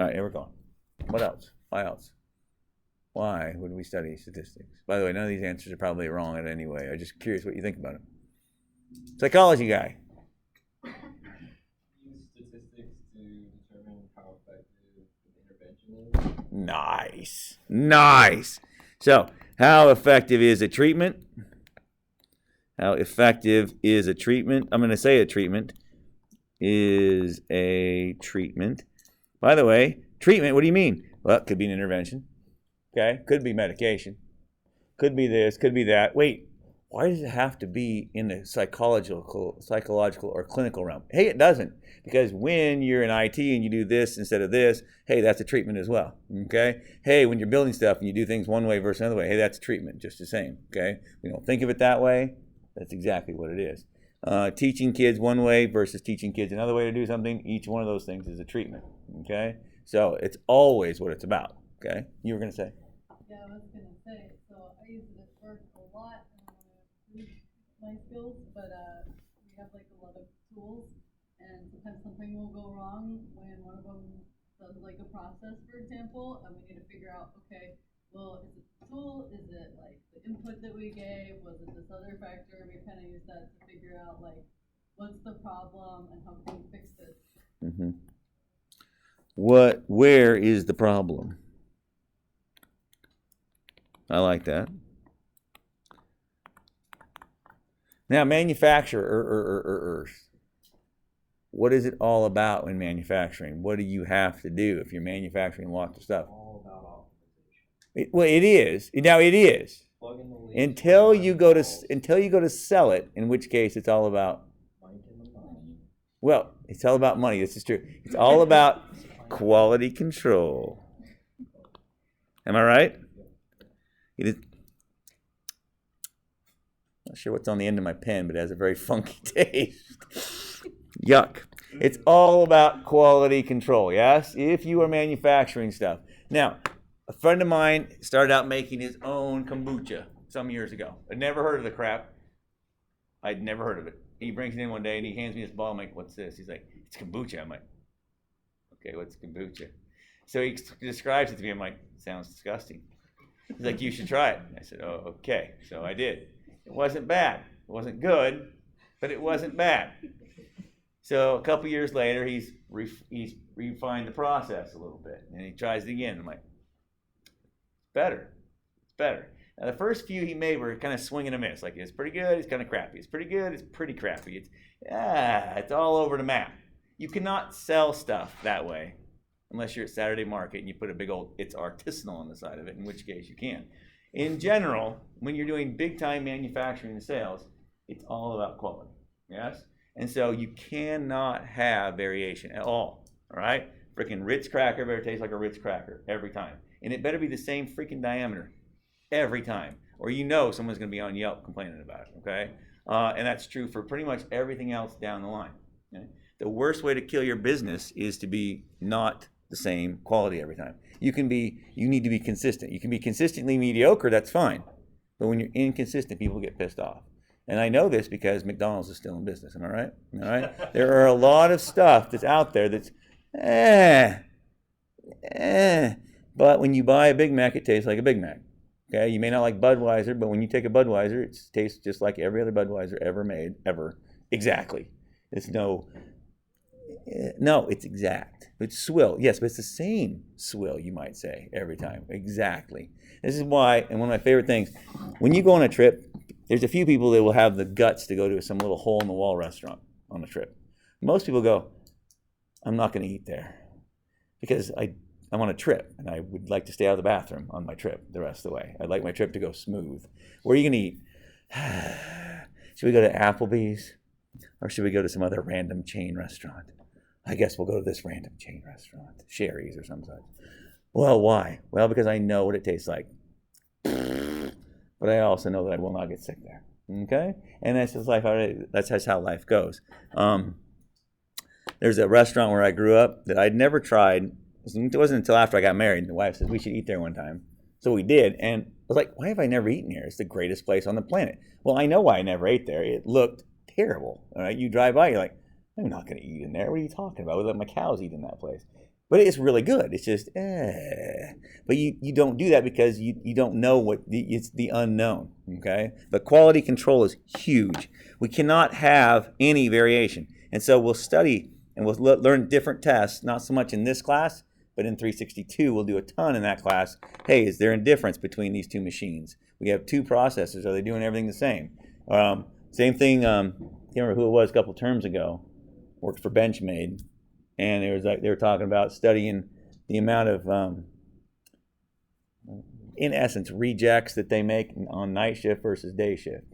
All right, here we're going. What else? Why else? Why would we study statistics? By the way, none of these answers are probably wrong in any way. I'm just curious what you think about it. Psychology guy. Use statistics to determine how effective the intervention is. Nice. Nice. So, how effective is a treatment? How effective is a treatment? I'm going to say a treatment is a treatment. By the way, treatment, what do you mean? Well, it could be an intervention. Okay? Could be medication. Could be this, could be that. Wait, why does it have to be in the psychological or clinical realm? Hey, it doesn't. Because when you're in IT and you do this instead of this, hey, that's a treatment as well. Okay? Hey, when you're building stuff and you do things one way versus another way, hey, that's treatment, just the same. Okay? We don't think of it that way. That's exactly what it is. Teaching kids one way versus teaching kids another way to do something, each one of those things is a treatment. Okay? So it's always what it's about. Okay? You were going to say? Yeah, I was going to say, so I use it at work a lot and I want to improve my skills, but we have like a lot of tools and sometimes something will go wrong when one of them does like a process, for example, and we need to figure out, okay, well, is it the tool? Is it like the input that we gave? Was it this other factor? We kind of use that to figure out like what's the problem and how can we fix this? Mm-hmm. Where is the problem? I like that. Now, manufacturers. What is it all about in manufacturing? What do you have to do if you're manufacturing lots of stuff? All about optimization. Well, it is. Now, it is. Plug in the leads. Until you go to sell it, in which case it's all about. Well, it's all about money. This is true. It's all about quality control. Am I right? It is. Not sure what's on the end of my pen, but it has a very funky taste. Yuck. It's all about quality control, yes? If you are manufacturing stuff. Now, a friend of mine started out making his own kombucha some years ago. I'd never heard of the crap. I'd never heard of it. He brings it in one day and he hands me this bottle. I'm like, what's this? He's like, it's kombucha. I'm like, okay, what's kombucha? So he describes it to me. I'm like, sounds disgusting. He's like, you should try it. I said, oh, okay. So I did. It wasn't bad. It wasn't good, but it wasn't bad. So a couple years later, he's refined the process a little bit, and he tries it again. I'm like, it's better. It's better. Now, the first few he made were kind of swing and a miss. Like, it's pretty good, it's kind of crappy. It's pretty good, it's pretty crappy. It's all over the map. You cannot sell stuff that way unless you're at Saturday Market and you put a big old, it's artisanal on the side of it, in which case you can. In general, when you're doing big-time manufacturing and sales, it's all about quality, yes? And so you cannot have variation at all right? Freaking Ritz cracker better taste like a Ritz cracker every time. And it better be the same freaking diameter every time, or you know someone's going to be on Yelp complaining about it, okay? And that's true for pretty much everything else down the line. Okay? The worst way to kill your business is to be not the same quality every time. You need to be consistent. You can be consistently mediocre, that's fine. But when you're inconsistent, people get pissed off. And I know this because McDonald's is still in business, am I right? All right? There are a lot of stuff that's out there that's, but when you buy a Big Mac, it tastes like a Big Mac. Okay, you may not like Budweiser, but when you take a Budweiser, it tastes just like every other Budweiser ever made, ever. Exactly. It's it's exact. It's swill. Yes, but it's the same swill, you might say, every time. Exactly. This is why, and one of my favorite things, when you go on a trip, there's a few people that will have the guts to go to some little hole-in-the-wall restaurant on a trip. Most people go, I'm not going to eat there because I'm on a trip and I would like to stay out of the bathroom on my trip the rest of the way. I'd like my trip to go smooth. Where are you going to eat? Should we go to Applebee's or should we go to some other random chain restaurant? I guess we'll go to this random chain restaurant, Sherry's or some such. Well, why? Well, because I know what it tastes like. But I also know that I will not get sick there. Okay? And that's just life. That's just how life goes. There's a restaurant where I grew up that I'd never tried. It wasn't until after I got married. The wife said, we should eat there one time. So we did. And I was like, why have I never eaten here? It's the greatest place on the planet. Well, I know why I never ate there. It looked terrible. All right? You drive by, you're like, I'm not going to eat in there. What are you talking about? We let my cows eat in that place. But it's really good. It's just, But you don't do that because you don't know it's the unknown, okay? But quality control is huge. We cannot have any variation. And so we'll study and we'll learn different tests, not so much in this class, but in 362, we'll do a ton in that class. Hey, is there a difference between these two machines? We have two processors. Are they doing everything the same? Same thing, I can't remember who it was a couple terms ago, worked for Benchmade. And it was like they were talking about studying the amount of, in essence, rejects that they make on night shift versus day shift.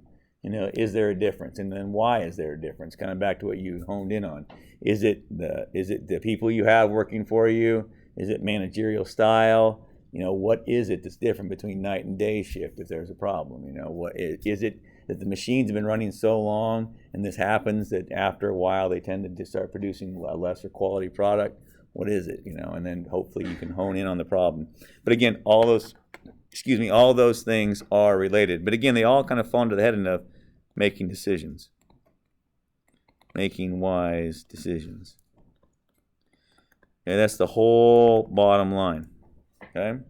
Is there a difference? And then why is there a difference? Kind of back to what you honed in on. Is it the people you have working for you? Is it managerial style? What is it that's different between night and day shift if there's a problem? What is it that the machines have been running so long and this happens that after a while they tend to start producing a lesser quality product? What is it? And then hopefully you can hone in on the problem. But again, all those things are related. But again, they all kind of fall into the heading of making decisions. Making wise decisions. Okay, that's the whole bottom line. Okay?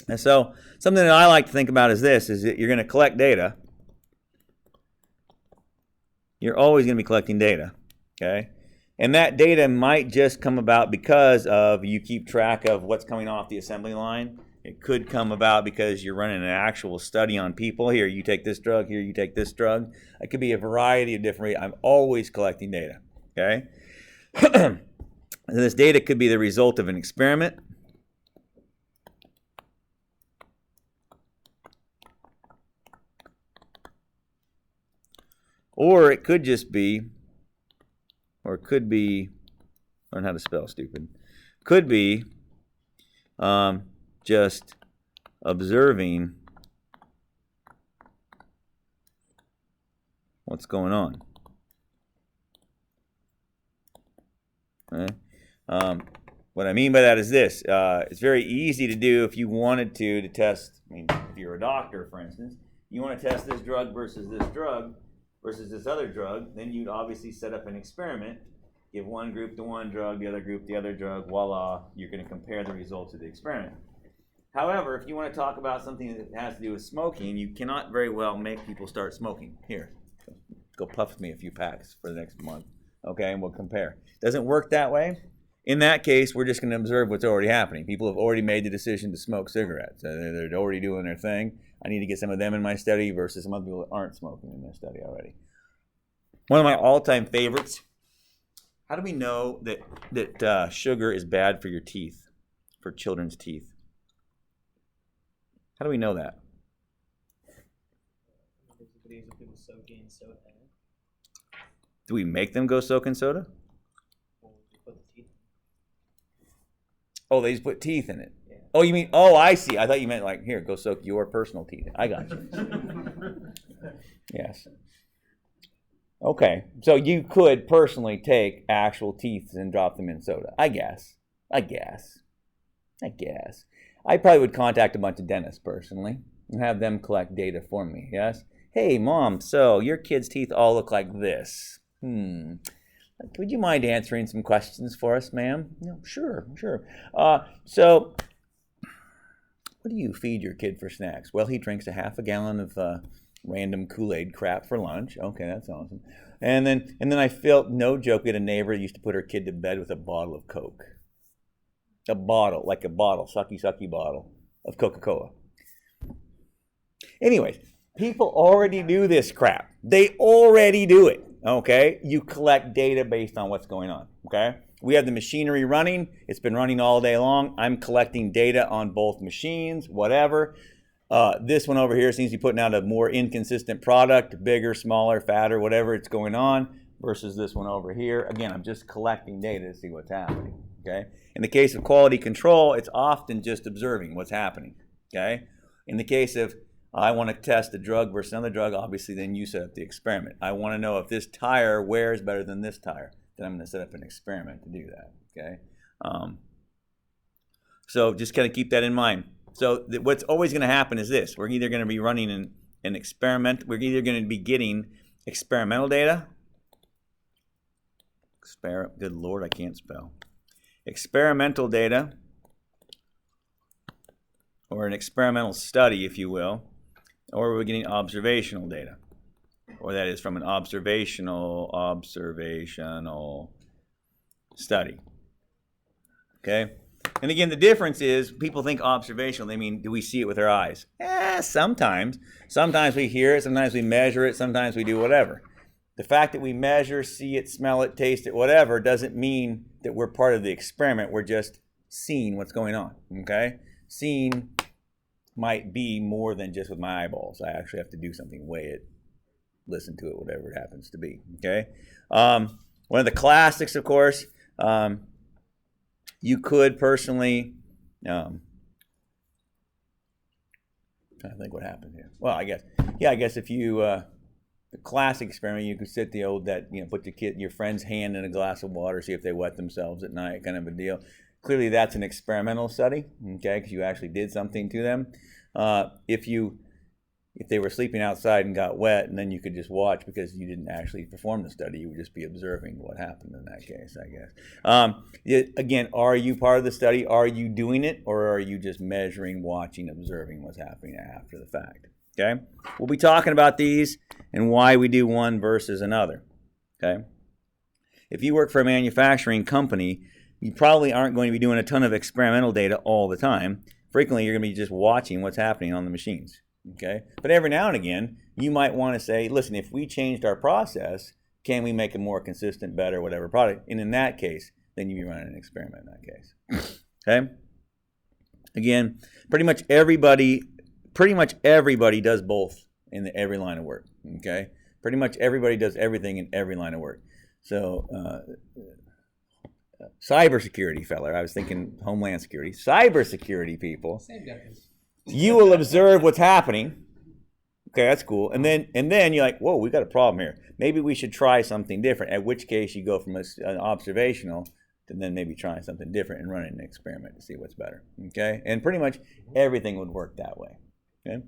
And so something that I like to think about is this, is that you're going to collect data. You're always going to be collecting data. Okay? And that data might just come about because of you keep track of what's coming off the assembly line. It could come about because you're running an actual study on people. Here, you take this drug. Here, you take this drug. It could be a variety of different. I'm always collecting data. Okay? And this data could be the result of an experiment. Or it could just be, or it could be, learn how to spell stupid. Could be just observing what's going on. Okay? What I mean by that is this. It's very easy to do if you wanted to test, if you're a doctor, for instance, you want to test this drug versus this other drug, then you'd obviously set up an experiment, give one group the one drug, the other group the other drug, voila, you're going to compare the results of the experiment. However, if you want to talk about something that has to do with smoking, you cannot very well make people start smoking. Here, go puff me a few packs for the next month, okay, and we'll compare. Doesn't work that way. In that case, we're just going to observe what's already happening. People have already made the decision to smoke cigarettes. They're already doing their thing. I need to get some of them in my study versus some other people that aren't smoking in their study already. One of my all-time favorites. How do we know that sugar is bad for your teeth, for children's teeth? How do we know that? Do we make them go soak in soda? Oh, they just put teeth in it. Yeah. Oh, you mean, I see. I thought you meant like, here, go soak your personal teeth. I got you. Yes. Okay, so you could personally take actual teeth and drop them in soda. I guess. I probably would contact a bunch of dentists personally and have them collect data for me, yes? Hey, Mom, so your kid's teeth all look like this. Would you mind answering some questions for us, ma'am? No, sure. So, what do you feed your kid for snacks? Well, he drinks a half a gallon of random Kool-Aid crap for lunch. Okay, that's awesome. And then I felt, no joke, we had a neighbor that used to put her kid to bed with a bottle of Coke. A bottle, sucky bottle of Coca-Cola. Anyways, people already do this crap. They already do it. Okay, you collect data based on what's going on. Okay, we have the machinery running. It's been running all day long. I'm collecting data on both machines, whatever. This one over here seems to be putting out a more inconsistent product, bigger, smaller, fatter, whatever it's going on, versus this one over here. Again, I'm just collecting data to see what's happening. Okay, in the case of quality control, it's often just observing what's happening. Okay, in the case of I want to test a drug versus another drug, obviously then you set up the experiment. I want to know if this tire wears better than this tire. Then I'm going to set up an experiment to do that, okay? So just kind of keep that in mind. So what's always going to happen is this. We're either going to be running an experiment. We're either going to be getting experimental data. Good Lord, I can't spell. experimental data, or an experimental study, if you will, or we're getting observational data, or that is from an observational study. Okay? And again, the difference is people think observational, they mean, do we see it with our eyes? Sometimes. Sometimes we hear it, sometimes we measure it, sometimes we do whatever. The fact that we measure, see it, smell it, taste it, whatever, doesn't mean that we're part of the experiment. We're just seeing what's going on, okay? Seeing might be more than just with my eyeballs. I actually have to do something, weigh it, listen to it, whatever it happens to be, okay? One of the classics, of course, you could personally, trying to think what happened here. Well, I guess if you, the classic experiment, you could sit the old put your friend's hand in a glass of water, see if they wet themselves at night, kind of a deal. Clearly, that's an experimental study, okay, because you actually did something to them. If they were sleeping outside and got wet, and then you could just watch because you didn't actually perform the study, you would just be observing what happened in that case, I guess. Again, are you part of the study? Are you doing it, or are you just measuring, watching, observing what's happening after the fact? Okay? We'll be talking about these and why we do one versus another. Okay? If you work for a manufacturing company, you probably aren't going to be doing a ton of experimental data all the time. Frequently, you're going to be just watching what's happening on the machines. Okay? But every now and again, you might want to say, listen, if we changed our process, can we make a more consistent, better, whatever product? And in that case, then you'd be running an experiment in that case. Okay? Again, pretty much everybody does both in every line of work. Okay? Pretty much everybody does everything in every line of work. So, cybersecurity, fella. I was thinking Homeland Security. Cybersecurity people. Same difference. You will observe what's happening. Okay, that's cool. And then you're like, whoa, we got a problem here. Maybe we should try something different. At which case you go from an observational to then maybe trying something different and running an experiment to see what's better. Okay? And pretty much everything would work that way. Okay?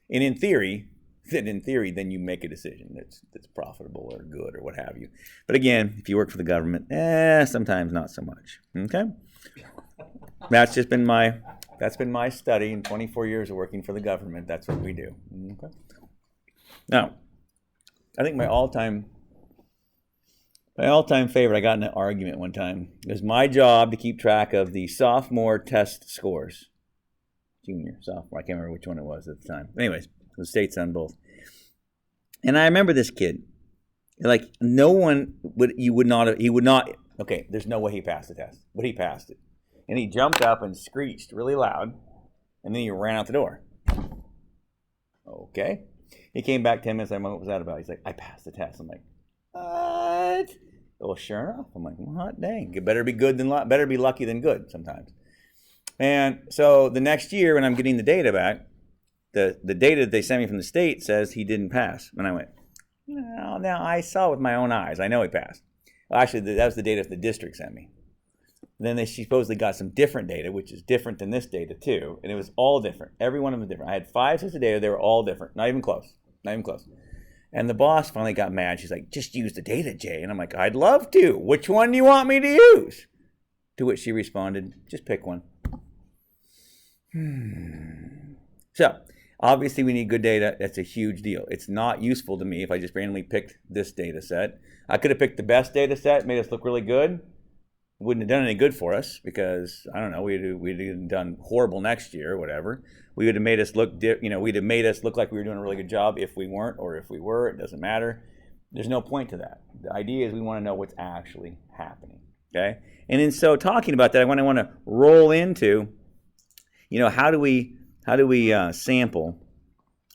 And in theory, then you make a decision that's profitable or good or what have you. But again, if you work for the government, sometimes not so much. Okay? That's been my study in 24 years of working for the government. That's what we do. Okay? Now, I think my all-time favorite, I got in an argument one time. It was my job to keep track of the sophomore test scores. Junior, sophomore, I can't remember which one it was at the time. Anyways, it was states on both. And I remember this kid. Like, no one he would not, okay, there's no way he passed the test. But he passed it. And he jumped up and screeched really loud. And then he ran out the door. Okay. He came back 10 minutes later. What was that about? He's like, I passed the test. I'm like, what? Well, sure enough. I'm like, what? Dang. It better be good than better be lucky than good sometimes. And so the next year when I'm getting the data back, the data that they sent me from the state says he didn't pass. And I went, no, now I saw with my own eyes. I know he passed. Well, actually, that was the data the district sent me. Then they supposedly got some different data, which is different than this data too. And it was all different. Every one of them was different. I had 5 sets of data. They were all different. Not even close. Not even close. And the boss finally got mad. She's like, just use the data, Jay. And I'm like, I'd love to. Which one do you want me to use? To which she responded, just pick one. So, obviously we need good data. That's a huge deal. It's not useful to me if I just randomly picked this data set. I could have picked the best data set, made us look really good. Wouldn't have done any good for us because, I don't know, we'd have done horrible next year or whatever. We would have made us look, we'd have made us look like we were doing a really good job if we weren't, or if we were, it doesn't matter. There's no point to that. The idea is we want to know what's actually happening, okay? And then so talking about that, I want to roll into, how do we sample,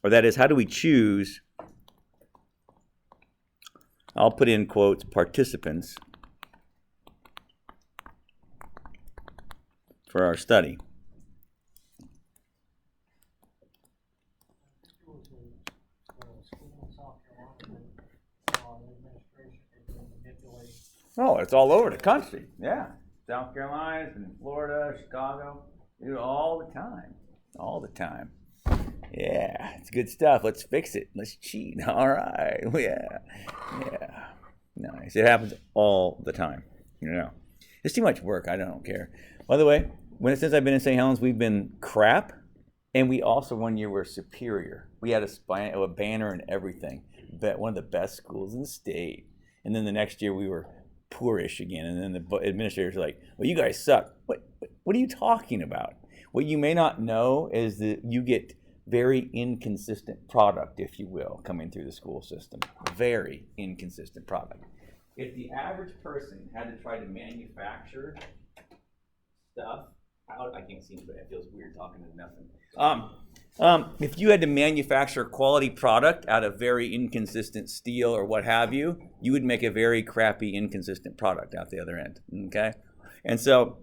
or that is, how do we choose, I'll put in quotes, participants for our study. Oh, it's all over the country. Yeah. South Carolina and Florida, Chicago. They do it all the time. All the time. Yeah, it's good stuff. Let's fix it. Let's cheat. All right. Yeah. Nice. It happens all the time. It's too much work. I don't care. By the way, since I've been in St. Helens, we've been crap, and we also one year were superior. We had a banner and everything. One of the best schools in the state. And then the next year we were poorish again. And then the administrators were like, well, you guys suck. What are you talking about? What you may not know is that you get very inconsistent product, if you will, coming through the school system. Very inconsistent product. If the average person had to try to manufacture stuff out, I can't see anybody. It feels weird talking to nothing. If you had to manufacture quality product out of very inconsistent steel or what have you, you would make a very crappy, inconsistent product out the other end. Okay, and so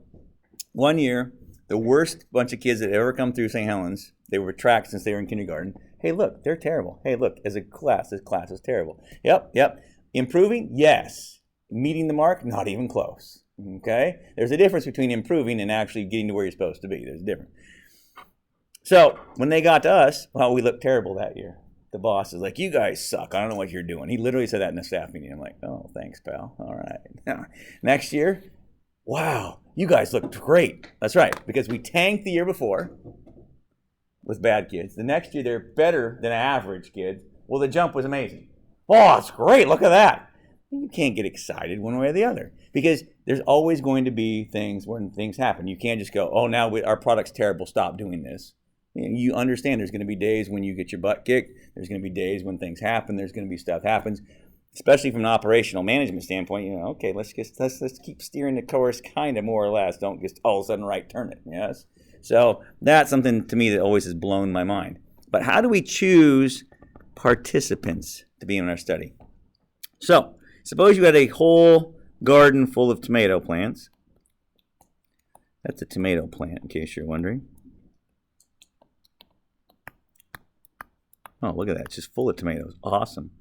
one year, the worst bunch of kids that ever come through St. Helens, they were tracked since they were in kindergarten. Hey, look, they're terrible. Hey, look, as a class, this class is terrible. Yep. Improving? Yes. Meeting the mark? Not even close. Okay? There's a difference between improving and actually getting to where you're supposed to be. There's a difference. So when they got to us, well, we looked terrible that year. The boss is like, you guys suck. I don't know what you're doing. He literally said that in a staff meeting. I'm like, oh, thanks, pal. All right. Next year, wow, you guys looked great. That's right, because we tanked the year before with bad kids. The next year, they're better than average kids. Well, the jump was amazing. Oh, it's great. Look at that. You can't get excited one way or the other because there's always going to be things when things happen. You can't just go, oh, now our product's terrible. Stop doing this. You understand there's going to be days when you get your butt kicked. There's going to be days when things happen. There's going to be stuff happens, especially from an operational management standpoint. Okay, let's keep steering the course kind of more or less. Don't just all of a sudden right turn it. Yes. So that's something to me that always has blown my mind. But how do we choose participants to be in our study? So suppose you had a whole garden full of tomato plants. That's a tomato plant, in case you're wondering. Oh, look at that. It's just full of tomatoes. Awesome.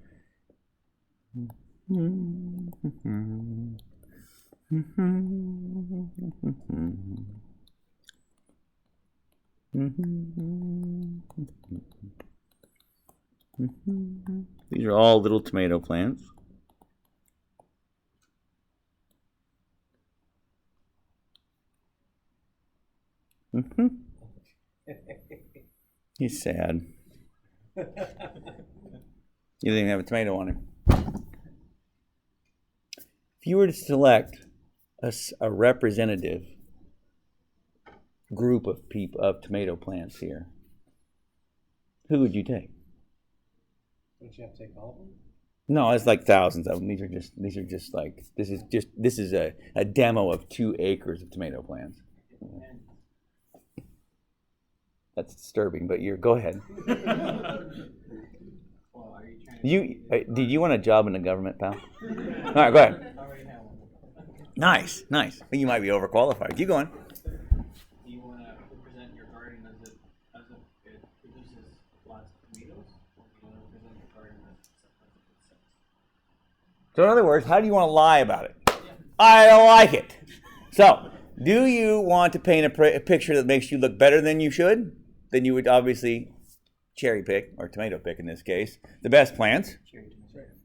These are all little tomato plants. He's sad. You didn't even have a tomato on him. If you were to select a representative group of tomato plants here, who would you take? Don't you have to take all of them? No, it's like thousands of them. These are just like this is a demo of 2 acres of tomato plants. That's disturbing, but go ahead. Well, are you trying to Did you want a job in the government, pal? All right, go ahead. I already have one. Nice. You might be overqualified. Keep going. Do you want to represent your garden as it produces lots of tomatoes, or do you want to represent your garden as it sells? So in other words, how do you want to lie about it? I don't like it. So, do you want to paint a picture that makes you look better than you should? Then you would obviously cherry pick, or tomato pick in this case, the best plants.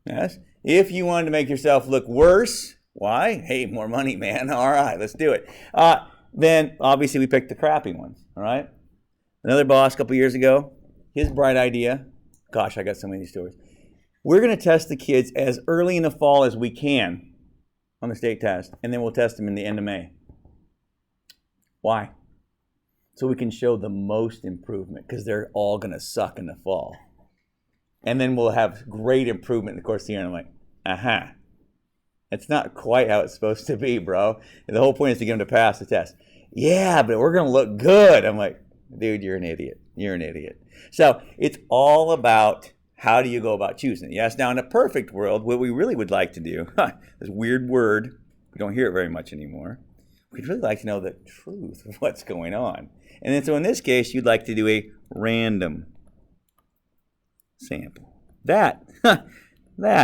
Yes. If you wanted to make yourself look worse, why? Hey, more money, man. All right, let's do it. Then obviously we picked the crappy ones. All right. Another boss a couple years ago, his bright idea. Gosh, I got so many stories. We're going to test the kids as early in the fall as we can on the state test, and then we'll test them in the end of May. Why? So we can show the most improvement, because they're all going to suck in the fall. And then we'll have great improvement in the course of the year. And I'm like, aha. It's not quite how it's supposed to be, bro. And the whole point is to get them to pass the test. Yeah, but we're going to look good. I'm like, dude, you're an idiot. You're an idiot. So it's all about how do you go about choosing it. Yes, now in a perfect world, what we really would like to do, this weird word, we don't hear it very much anymore. We'd really like to know the truth of what's going on. And then so in this case, you'd like to do a random sample. That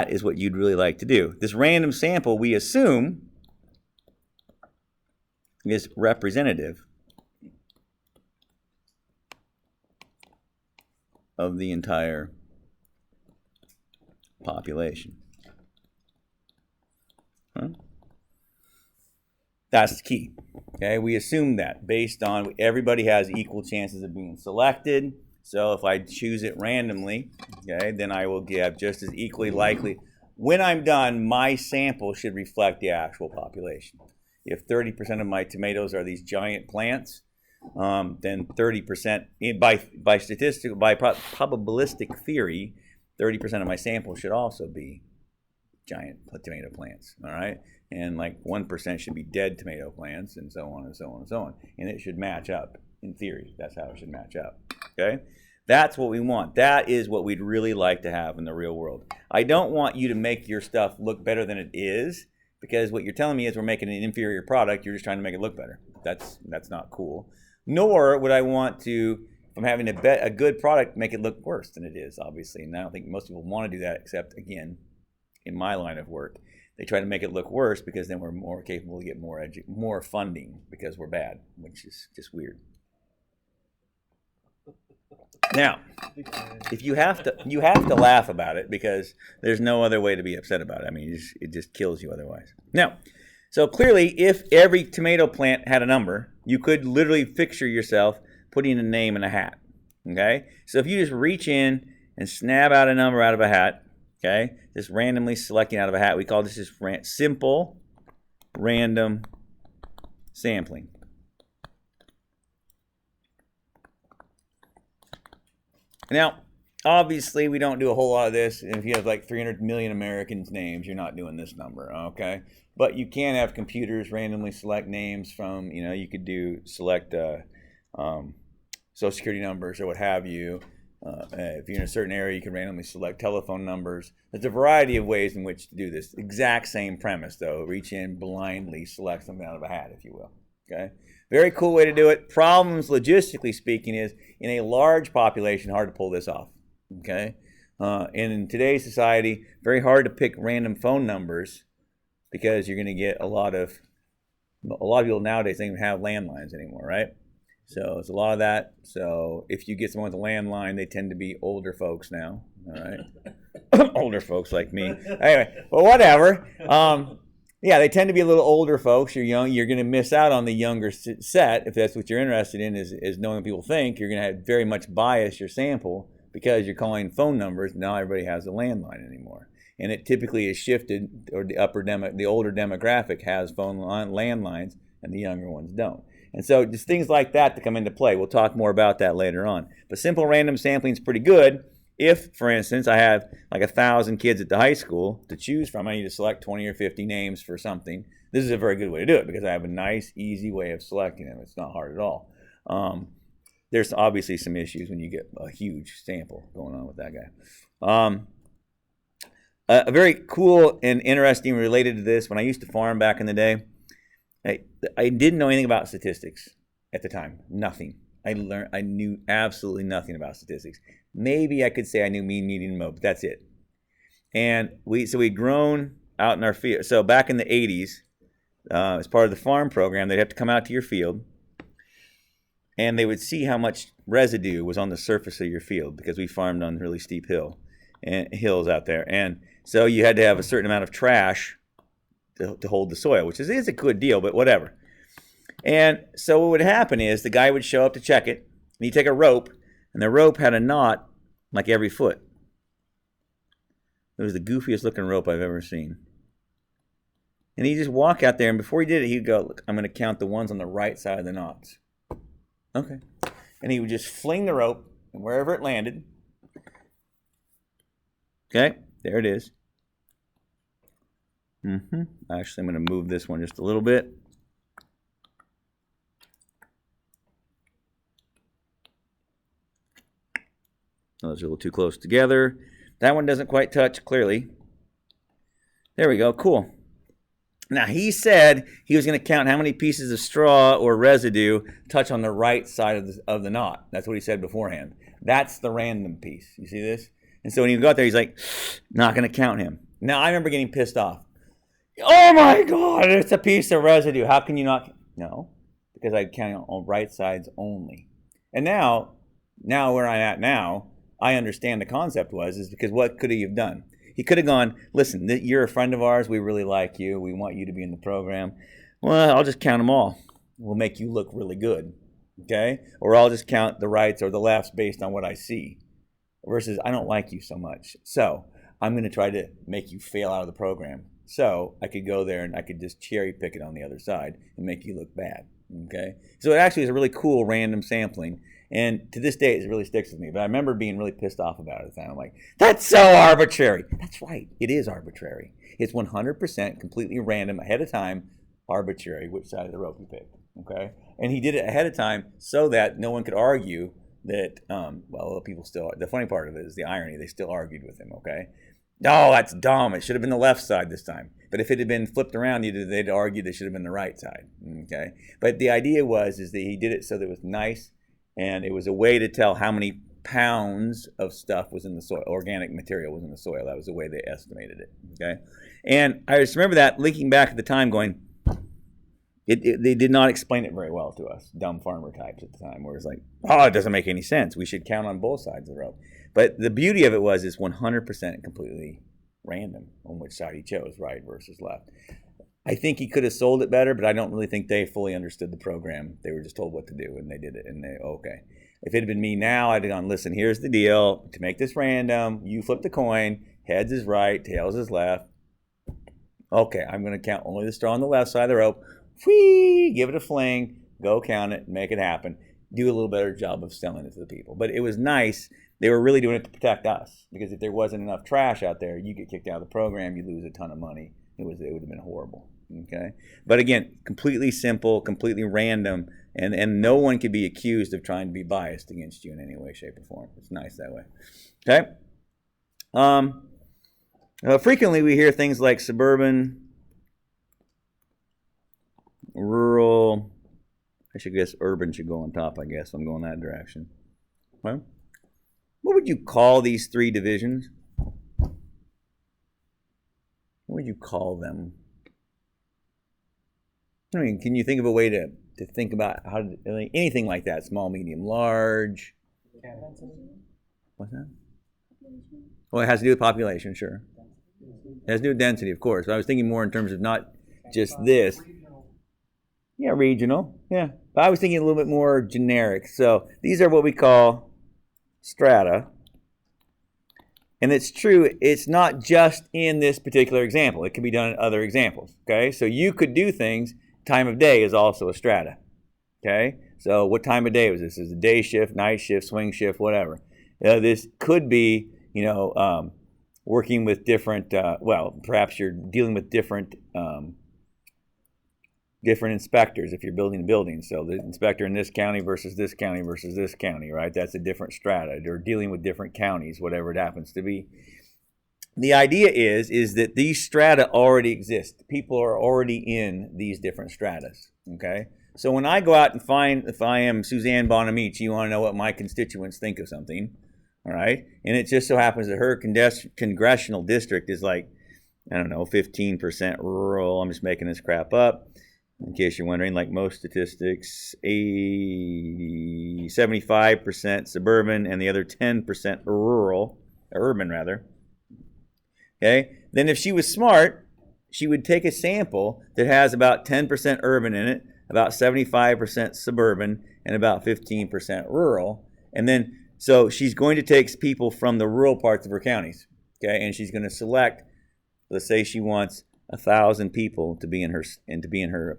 is what you'd really like to do. This random sample, we assume, is representative of the entire population. Huh? That's the key. Okay, we assume that based on everybody has equal chances of being selected. So if I choose it randomly, okay, then I will have just as equally likely. When I'm done, my sample should reflect the actual population. If 30% of my tomatoes are these giant plants, then 30% by probabilistic theory, 30% of my sample should also be giant tomato plants. All right, and like 1% should be dead tomato plants, and so on and so on and so on. And it should match up in theory. That's how it should match up. Okay, that's what we want. That is what we'd really like to have in the real world. I don't want you to make your stuff look better than it is, because what you're telling me is we're making an inferior product. You're just trying to make it look better. That's not cool. Nor would I want to, if I'm having a good product, make it look worse than it is, obviously. And I don't think most people want to do that, except, again, in my line of work. They try to make it look worse because then we're more capable to get more funding because we're bad, which is just weird. Now, if you have to laugh about it because there's no other way to be upset about it. I mean, it just kills you otherwise. Now, so clearly, if every tomato plant had a number, you could literally picture yourself putting a name in a hat. Okay, so if you just reach in and snap out a number out of a hat, okay, just randomly selecting out of a hat, we call this just simple random sampling. Now, obviously, we don't do a whole lot of this. If you have like 300 million Americans' names, you're not doing this number, okay? But you can have computers randomly select names from, you could select Social Security numbers or what have you. If you're in a certain area, you can randomly select telephone numbers. There's a variety of ways in which to do this. Exact same premise, though. Reach in, blindly select something out of a hat, if you will, okay? Very cool way to do it. Problems, logistically speaking, is in a large population, hard to pull this off. Okay, and in today's society, very hard to pick random phone numbers because you're going to get a lot of people nowadays don't even have landlines anymore, right? So it's a lot of that. So if you get someone with a landline, they tend to be older folks now. All right, older folks like me. Anyway, well, whatever. Yeah, they tend to be a little older folks. You're young. You're going to miss out on the younger set if that's what you're interested in. Is knowing what people think. You're going to have very much bias your sample because you're calling phone numbers. Now everybody has a landline anymore, and it typically is shifted. Or the older demographic has landlines, and the younger ones don't. And so just things like that to come into play. We'll talk more about that later on. But simple random sampling is pretty good. If, for instance, I have like 1,000 kids at the high school to choose from, I need to select 20 or 50 names for something. This is a very good way to do it because I have a nice, easy way of selecting them. It's not hard at all. There's obviously some issues when you get a huge sample going on with that guy. A very cool and interesting related to this, when I used to farm back in the day, I didn't know anything about statistics at the time. Nothing. I knew absolutely nothing about statistics. Maybe I could say I knew mean, median, mode, but that's it. And we'd grown out in our field. So back in the 80s, as part of the farm program, they'd have to come out to your field, and they would see how much residue was on the surface of your field because we farmed on really steep hills out there. And so you had to have a certain amount of trash to hold the soil, which is a good deal, but whatever. And so what would happen is the guy would show up to check it, and he'd take a rope, and the rope had a knot like every foot. It was the goofiest looking rope I've ever seen. And he'd just walk out there, and before he did it, he'd go, "Look, I'm going to count the ones on the right side of the knots." Okay. And he would just fling the rope, and wherever it landed, okay, there it is. Actually, I'm going to move this one just a little bit. Those are a little too close together. That one doesn't quite touch, clearly. There we go, cool. Now, he said he was going to count how many pieces of straw or residue touch on the right side of the knot. That's what he said beforehand. That's the random piece. You see this? And so when he got there, he's like, not going to count him. Now, I remember getting pissed off. Oh, my God, it's a piece of residue. How can you not? No, because I count on right sides only. And now where I'm at now, I understand the concept is because what could he have done? He could have gone, listen, you're a friend of ours. We really like you. We want you to be in the program. Well, I'll just count them all. We'll make you look really good, okay? Or I'll just count the rights or the lefts based on what I see. Versus, I don't like you so much, so I'm going to try to make you fail out of the program. So I could go there and I could just cherry pick it on the other side and make you look bad, okay? So it actually is a really cool random sampling. And to this day, it really sticks with me. But I remember being really pissed off about it at the time. I'm like, that's so arbitrary. That's right. It is arbitrary. It's 100% completely random, ahead of time, arbitrary, which side of the rope you picked, okay? And he did it ahead of time so that no one could argue that, well, people still, the funny part of it is the irony. They still argued with him, okay? No, that's dumb. It should have been the left side this time. But if it had been flipped around, they'd argue it should have been the right side, okay? But the idea is that he did it so that it was nice, and it was a way to tell how many pounds of stuff was in the soil, organic material was in the soil. That was the way they estimated it, okay? And I just remember that, looking back at the time, going, they did not explain it very well to us, dumb farmer types at the time, where it's like, oh, it doesn't make any sense. We should count on both sides of the rope. But the beauty of it was it's 100% completely random on which side he chose, right versus left. I think he could have sold it better, but I don't really think they fully understood the program. They were just told what to do, and they did it, and they, okay. If it had been me now, I'd have gone, listen, here's the deal. To make this random, you flip the coin. Heads is right, tails is left. Okay, I'm going to count only the straw on the left side of the rope. Whee! Give it a fling, go count it, make it happen. Do a little better job of selling it to the people. But it was nice. They were really doing it to protect us, because if there wasn't enough trash out there, you get kicked out of the program, you lose a ton of money. It would have been horrible. Okay, but again, completely simple, completely random, and no one could be accused of trying to be biased against you in any way, shape, or form. It's nice that way. Okay. Frequently we hear things like suburban, rural. I should guess urban should go on top. I guess I'm going that direction. Well, what would you call these three divisions? What would you call them? I mean, can you think of a way to think about how to, anything like that? Small, medium, large. What's that? Well, it has to do with population, sure. It has to do with density, of course. But I was thinking more in terms of not just this. Yeah, regional. Yeah. But I was thinking a little bit more generic. So these are what we call strata. And it's true, it's not just in this particular example. It can be done in other examples. Okay? So you could do things. Time of day is also a strata. Okay? So what time of day was this? Is it day shift, night shift, swing shift, whatever. This could be, working with different, perhaps you're dealing with different inspectors if you're building a building. So the inspector in this county versus this county versus this county, right? That's a different strata. They're dealing with different counties, whatever it happens to be. The idea is that these strata already exist. People are already in these different stratas, okay? So when I go out and find, if I am Suzanne Bonamici, you want to know what my constituents think of something, all right? And it just so happens that her congressional district is like, 15% rural. I'm just making this crap up. In case you're wondering, like most statistics, 75% suburban and the other 10% urban rather. Okay? Then if she was smart, she would take a sample that has about 10% urban in it, about 75% suburban, and about 15% rural. And then, so she's going to take people from the rural parts of her counties, okay? And she's going to select, let's say she wants 1,000 people to be in her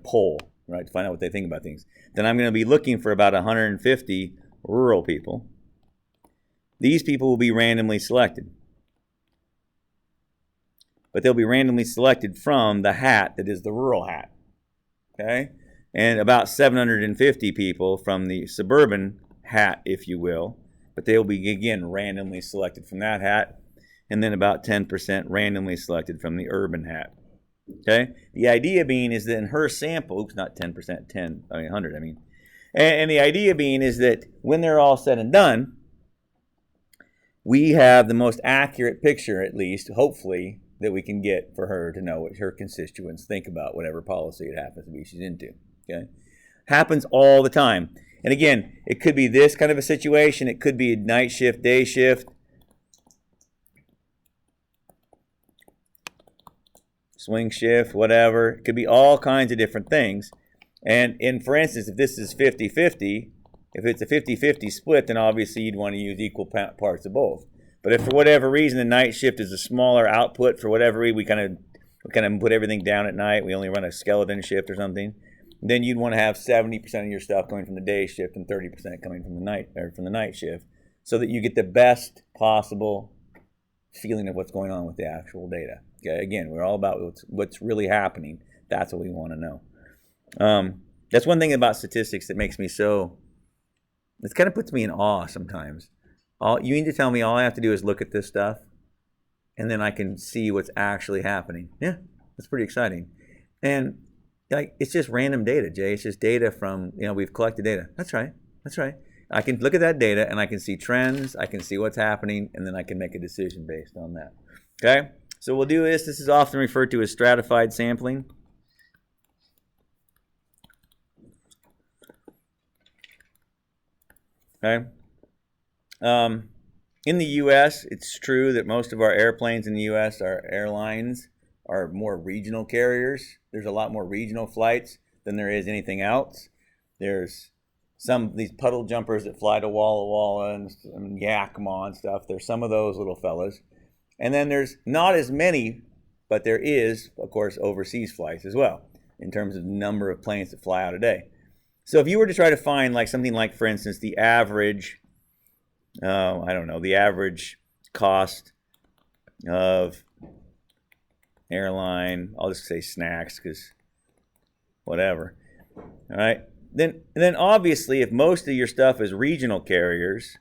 poll, right, to find out what they think about things. Then I'm going to be looking for about 150 rural people. These people will be randomly selected. But they'll be randomly selected from the hat that is the rural hat, okay? And about 750 people from the suburban hat, if you will. But they'll be, again, randomly selected from that hat. And then about 10% randomly selected from the urban hat. Okay? The idea being is that in her sample, not 10%, 100, And the idea being is that when they're all said and done, we have the most accurate picture, at least, hopefully, that we can get for her to know what her constituents think about whatever policy it happens to be she's into. Okay? Happens all the time. And again, it could be this kind of a situation. It could be a night shift, day shift. swing shift, whatever. It could be all kinds of different things. And for instance, if this is 50-50, if it's a 50-50 split, then obviously you'd want to use equal parts of both. But if for whatever reason the night shift is a smaller output, for whatever reason we kind of put everything down at night, we only run a skeleton shift or something, then you'd want to have 70% of your stuff coming from the day shift and 30% coming from the night shift, so that you get the best possible feeling of what's going on with the actual data. Okay, again, we're all about what's really happening. That's what we want to know. That's one thing about statistics that makes me it kind of puts me in awe sometimes. You need to tell me all I have to do is look at this stuff, and then I can see what's actually happening. Yeah, that's pretty exciting. And it's just random data, Jay. It's just data from, we've collected data. That's right. I can look at that data, and I can see trends. I can see what's happening, and then I can make a decision based on that. Okay? So we'll do this. This is often referred to as stratified sampling. Okay? In the U.S., it's true that most of our airplanes in the U.S., our airlines, are more regional carriers. There's a lot more regional flights than there is anything else. There's these puddle jumpers that fly to Walla Walla and Yakima and stuff. There's some of those little fellas. And then there's not as many, but there is, of course, overseas flights as well, in terms of the number of planes that fly out a day. So if you were to try to find something like, for instance, the average, the average cost of airline, I'll just say snacks because whatever, all right? Then obviously if most of your stuff is regional carriers,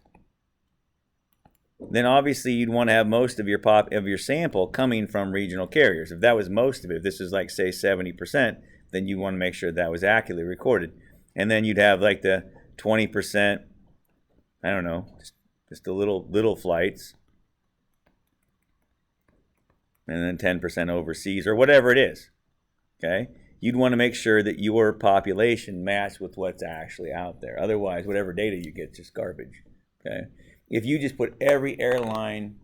then obviously you'd want to have most of your sample coming from regional carriers. If that was most of it, if this is say 70%, then you want to make sure that was accurately recorded. And then you'd have the 20%, just the little flights, and then 10% overseas or whatever it is. Okay? You'd want to make sure that your population matched with what's actually out there. Otherwise, whatever data you get is just garbage. Okay? If you just put every airline,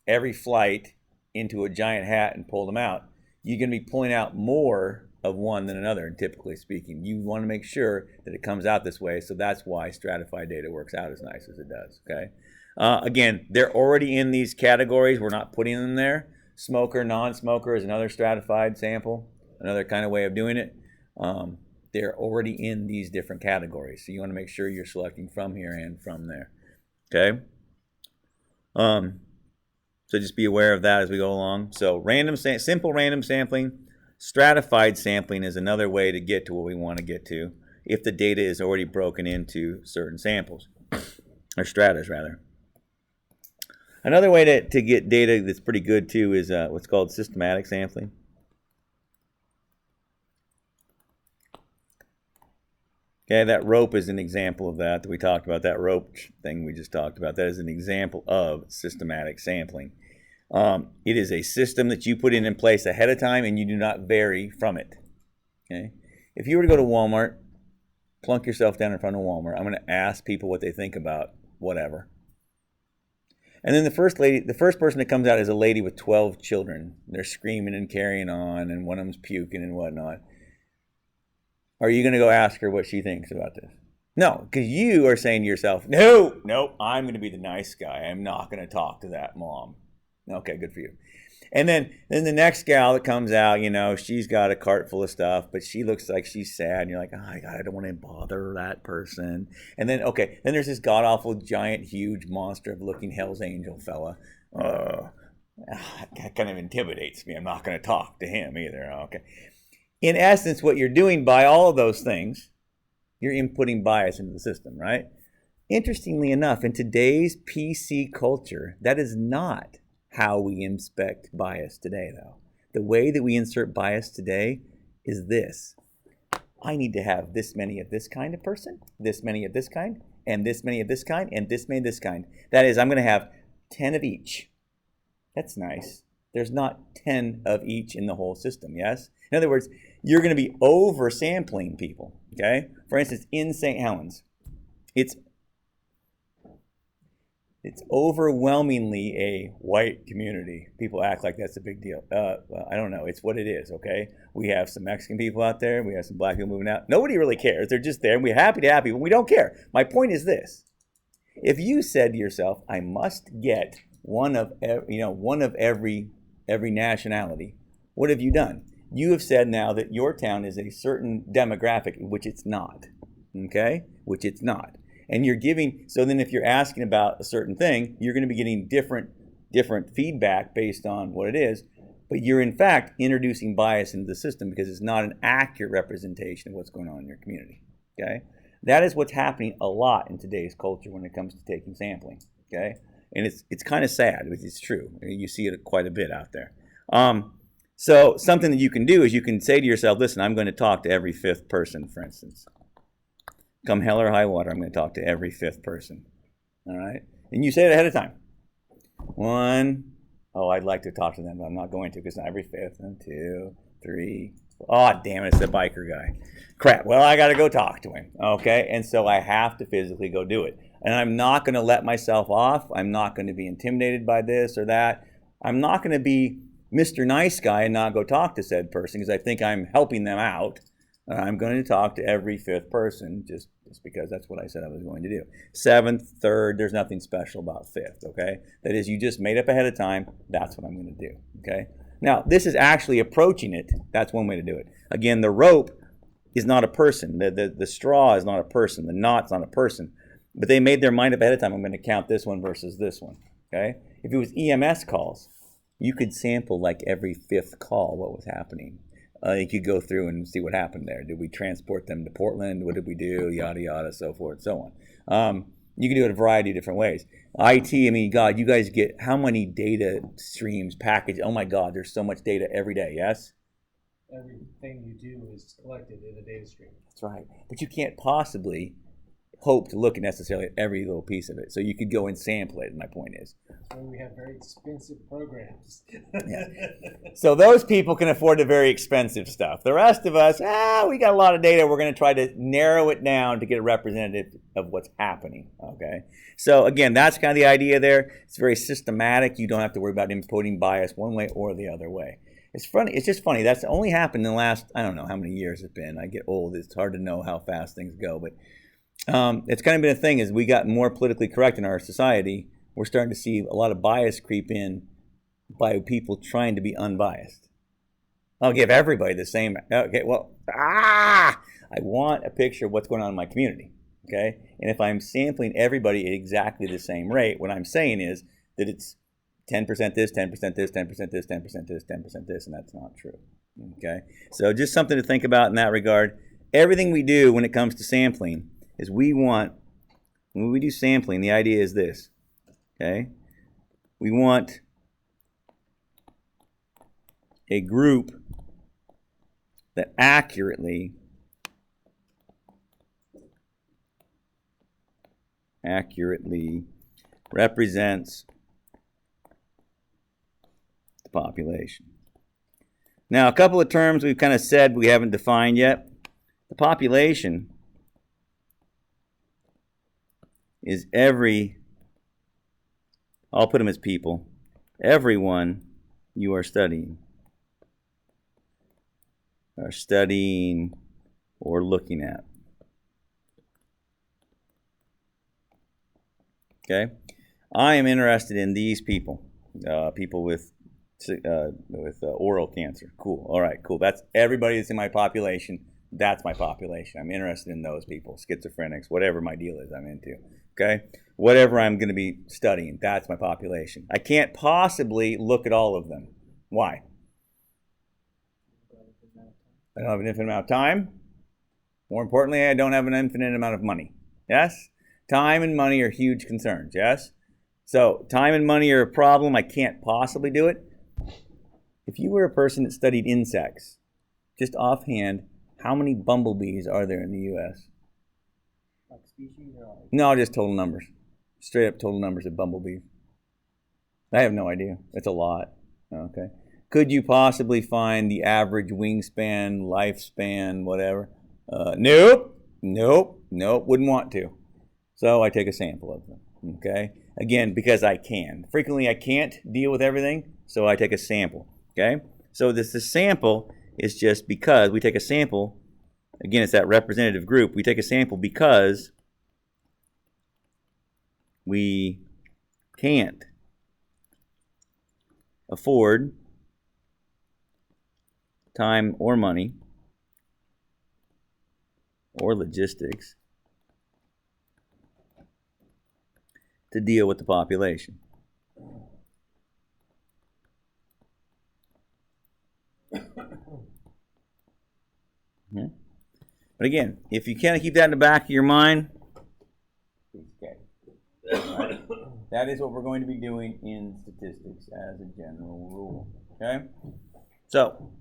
every flight into a giant hat and pull them out, you're going to be pulling out more of one than another, and typically speaking. You want to make sure that it comes out this way, so that's why stratified data works out as nice as it does. Okay? Again, they're already in these categories. We're not putting them there. Smoker, non-smoker is another stratified sample, another kind of way of doing it. They're already in these different categories, so you want to make sure you're selecting from here and from there. Okay? So just be aware of that as we go along. So simple random sampling. Stratified sampling is another way to get to what we want to get to if the data is already broken into certain samples, or stratas rather. Another way to get data that's pretty good too is what's called systematic sampling. Okay, that rope is an example of that we talked about. That rope thing we just talked about, that is an example of systematic sampling. It is a system that you put in place ahead of time and you do not vary from it. Okay? If you were to go to Walmart, plunk yourself down in front of Walmart, I'm going to ask people what they think about whatever. And then the first person that comes out is a lady with 12 children. They're screaming and carrying on, and one of them's puking and whatnot. Are you going to go ask her what she thinks about this? No, because you are saying to yourself, no, I'm going to be the nice guy. I'm not going to talk to that mom. Okay, good for you. And then the next gal that comes out, she's got a cart full of stuff, but she looks like she's sad, and you're like, oh my God, I don't want to bother that person. And then there's this god-awful, giant, huge, monster-looking Hell's Angel fella. That kind of intimidates me. I'm not going to talk to him either. Okay. In essence, what you're doing by all of those things, you're inputting bias into the system, right? Interestingly enough, in today's PC culture, that is not how we inspect bias today, though. The way that we insert bias today is this. I need to have this many of this kind of person, this many of this kind, and this many of this kind, and this many of this kind. That is, I'm going to have 10 of each. That's nice. There's not 10 of each in the whole system, yes? In other words, you're going to be oversampling people, okay? For instance, in St. Helens, It's overwhelmingly a white community. People act like that's a big deal. Well, I don't know. It's what it is, okay? We have some Mexican people out there. We have some black people moving out. Nobody really cares. They're just there, and we're happy to have people. We don't care. My point is this. If you said to yourself, I must get one of every nationality, what have you done? You have said now that your town is a certain demographic, which it's not, okay? Which it's not. And you're giving, so then if you're asking about a certain thing, you're going to be getting different feedback based on what it is, but you're in fact introducing bias into the system because it's not an accurate representation of what's going on in your community, okay? That is what's happening a lot in today's culture when it comes to taking sampling, okay? And it's kind of sad, but it's true. You see it quite a bit out there. So something that you can do is you can say to yourself, listen, I'm going to talk to every fifth person, for instance. Come hell or high water, I'm going to talk to every fifth person. All right? And you say it ahead of time. One, oh, I'd like to talk to them, but I'm not going to because not every fifth. And 2, 3. Oh, damn it, it's the biker guy. Crap, well, I got to go talk to him. Okay? And so I have to physically go do it. And I'm not going to let myself off. I'm not going to be intimidated by this or that. I'm not going to be Mr. Nice Guy and not go talk to said person because I think I'm helping them out. I'm going to talk to every fifth person just because that's what I said I was going to do. Seventh, third, there's nothing special about fifth, okay? That is, you just made up ahead of time, that's what I'm going to do, okay? Now, this is actually approaching it. That's one way to do it. Again, the rope is not a person. The straw is not a person. The knot's not a person. But they made their mind up ahead of time. I'm going to count this one versus this one, okay? If it was EMS calls, you could sample like every fifth call what was happening. You could go through and see what happened there. Did we transport them to Portland? What did we do? Yada, yada, so forth, so on. You can do it a variety of different ways. IT, I mean, God, you guys get how many data streams, package? Oh, my God, there's so much data every day, yes? Everything you do is collected in a data stream. That's right. But you can't possibly hope to look necessarily at every little piece of it. So you could go and sample it, my point is. So we have very expensive programs. Yeah. So those people can afford the very expensive stuff. The rest of us, we got a lot of data. We're going to try to narrow it down to get a representative of what's happening, okay? So again, that's kind of the idea there. It's very systematic. You don't have to worry about inputting bias one way or the other way. It's funny. It's just funny. That's only happened in the last, I don't know how many years it's been. I get old. It's hard to know how fast things go, but it's kind of been a thing as we got more politically correct in our society. We're starting to see a lot of bias creep in by people trying to be unbiased. I'll give everybody the same. Okay, well, I want a picture of what's going on in my community. Okay, and if I'm sampling everybody at exactly the same rate, what I'm saying is that it's 10% this, 10% this, 10% this, 10% this, 10% this, and that's not true. Okay, so just something to think about in that regard. Everything we do when it comes to sampling is when we do sampling, the idea is this, okay? We want a group that accurately represents the population. Now, a couple of terms we've kind of said we haven't defined yet. The population is I'll put them as people, everyone you are studying or looking at. Okay? I am interested in these people, people with oral cancer. Cool. All right, cool. That's everybody that's in my population. That's my population. I'm interested in those people, schizophrenics, whatever my deal is I'm into, okay? Whatever I'm going to be studying, that's my population. I can't possibly look at all of them. Why? I don't have an infinite amount of time. More importantly, I don't have an infinite amount of money. Yes? Time and money are huge concerns, yes? So time and money are a problem. I can't possibly do it. If you were a person that studied insects, just offhand, how many bumblebees are there in the U.S.? Like species or like? No, just total numbers. Straight up total numbers of bumblebees. I have no idea. It's a lot. Okay. Could you possibly find the average wingspan, lifespan, whatever? Nope. Wouldn't want to. So I take a sample of them. Okay? Again, because I can. Frequently I can't deal with everything, so I take a sample. Okay? So the sample is just because we take a sample. Again, it's that representative group. We take a sample because we can't afford time or money or logistics to deal with the population. Yeah. But again, if you kind of keep that in the back of your mind, okay. Right. That is what we're going to be doing in statistics as a general rule. Okay? So,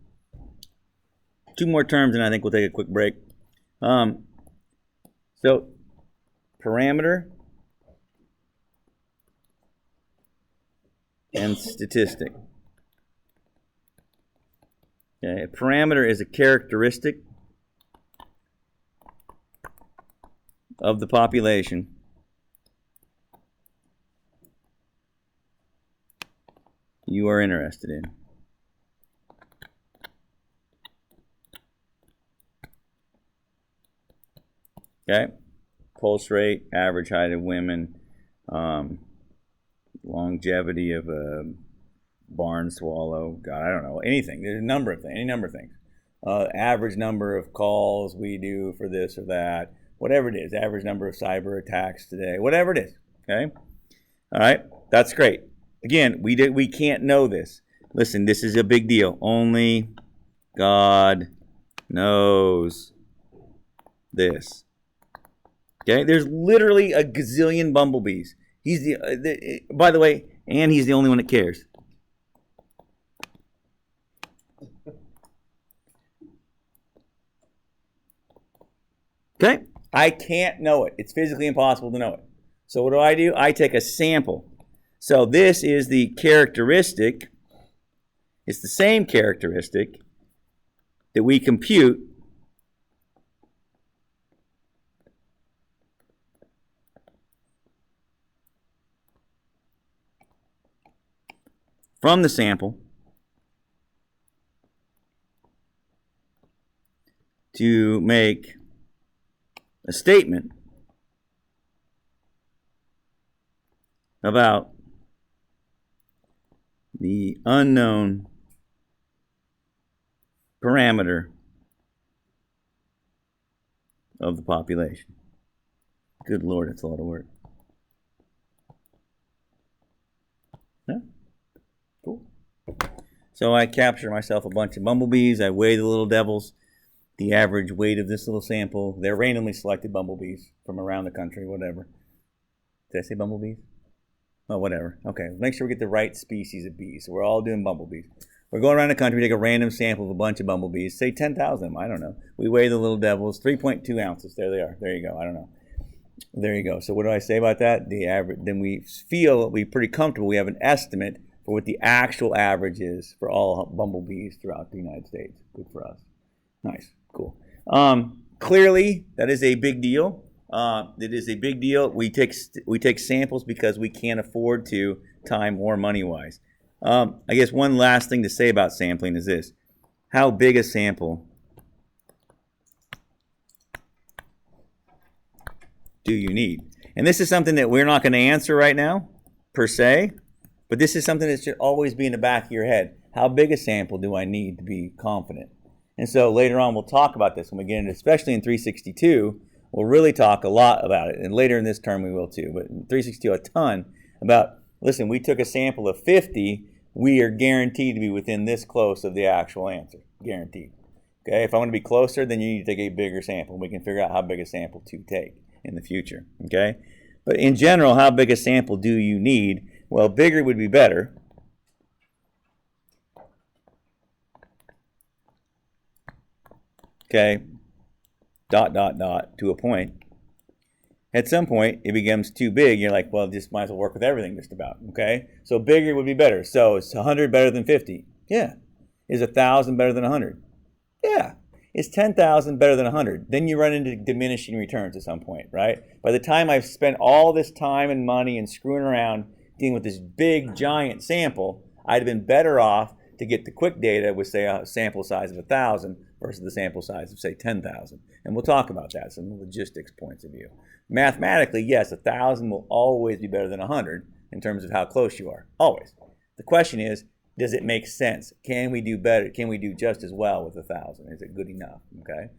2 more terms and I think we'll take a quick break. So, parameter and statistic. Okay, a parameter is a characteristic of the population you are interested in. Okay, pulse rate, average height of women, longevity of a barn swallow. God, I don't know, anything. There's a number of things, any number of things. Average number of calls we do for this or that, whatever it is. Average number of cyber attacks today, whatever it is. Okay, all right, that's great. Again, we can't know this. Listen, this is a big deal. Only God knows this. Okay, there's literally a gazillion bumblebees. He's by the way, and he's the only one that cares. Okay, I can't know it. It's physically impossible to know it. So what do? I take a sample. So this is the characteristic. It's the same characteristic that we compute from the sample to make a statement about the unknown parameter of the population. Good Lord, it's a lot of work. Yeah? Cool. So I capture myself a bunch of bumblebees. I weigh the little devils. The average weight of this little sample. They're randomly selected bumblebees from around the country, whatever. Did I say bumblebees? Oh, whatever. Okay, make sure we get the right species of bees. So we're all doing bumblebees. We're going around the country, take a random sample of a bunch of bumblebees, say 10,000 of them, I don't know. We weigh the little devils, 3.2 ounces. There they are. There you go. I don't know. There you go. So what do I say about that? The average. Then we feel we're pretty comfortable. We have an estimate for what the actual average is for all bumblebees throughout the United States. Good for us. Nice. Cool. Clearly, that is a big deal. It is a big deal. We take samples because we can't afford to, time or money-wise. I guess one last thing to say about sampling is this. How big a sample do you need? And this is something that we're not going to answer right now, per se, but this is something that should always be in the back of your head. How big a sample do I need to be confident? And so later on we'll talk about this when we get into, especially in 362, we'll really talk a lot about it. And later in this term we will too, but in 362 a ton about, listen, we took a sample of 50, we are guaranteed to be within this close of the actual answer. Guaranteed. Okay, if I want to be closer, then you need to take a bigger sample. We can figure out how big a sample to take in the future. Okay? But in general, how big a sample do you need? Well, bigger would be better. Okay, to a point. At some point, it becomes too big. You're like, well, just might as well work with everything just about, okay? So bigger would be better. So is 100 better than 50? Yeah. Is 1,000 better than 100? Yeah. is 10,000 better than 100? Then you run into diminishing returns at some point, right? By the time I've spent all this time and money and screwing around dealing with this big, giant sample, I'd have been better off to get the quick data with, say, a sample size of 1,000 versus the sample size of, say, 10,000. And we'll talk about that, some logistics points of view. Mathematically, yes, 1,000 will always be better than 100 in terms of how close you are, always. The question is, does it make sense? Can we do better? Can we do just as well with 1,000? Is it good enough? Okay.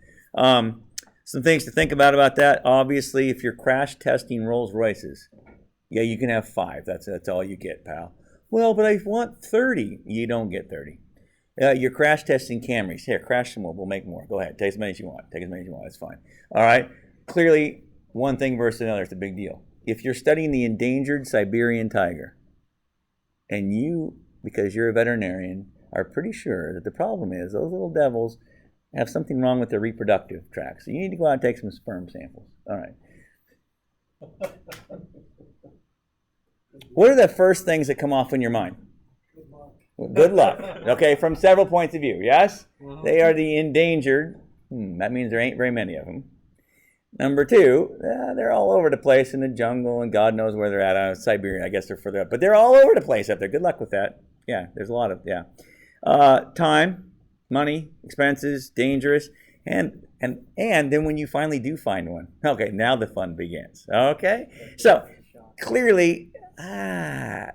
Some things to think about that. Obviously, if you're crash testing Rolls Royces, yeah, you can have 5. That's all you get, pal. Well, but I want 30. You don't get 30. You're crash testing Camrys. Here, crash some more. We'll make more. Go ahead. Take as many as you want. Take as many as you want. It's fine. All right. Clearly, one thing versus another is a big deal. If you're studying the endangered Siberian tiger, and you, because you're a veterinarian, are pretty sure that the problem is those little devils have something wrong with their reproductive tract. So you need to go out and take some sperm samples. All right. What are the first things that come off in your mind? Good luck. Okay, from several points of view, yes? They are the endangered. That means there ain't very many of them. Number 2, they're all over the place in the jungle, and God knows where they're at. Siberia, I guess they're further up. But they're all over the place up there. Good luck with that. Yeah, there's a lot of, time, money, expenses, dangerous, and then when you finally do find one, okay, now the fun begins. Okay? So, clearly,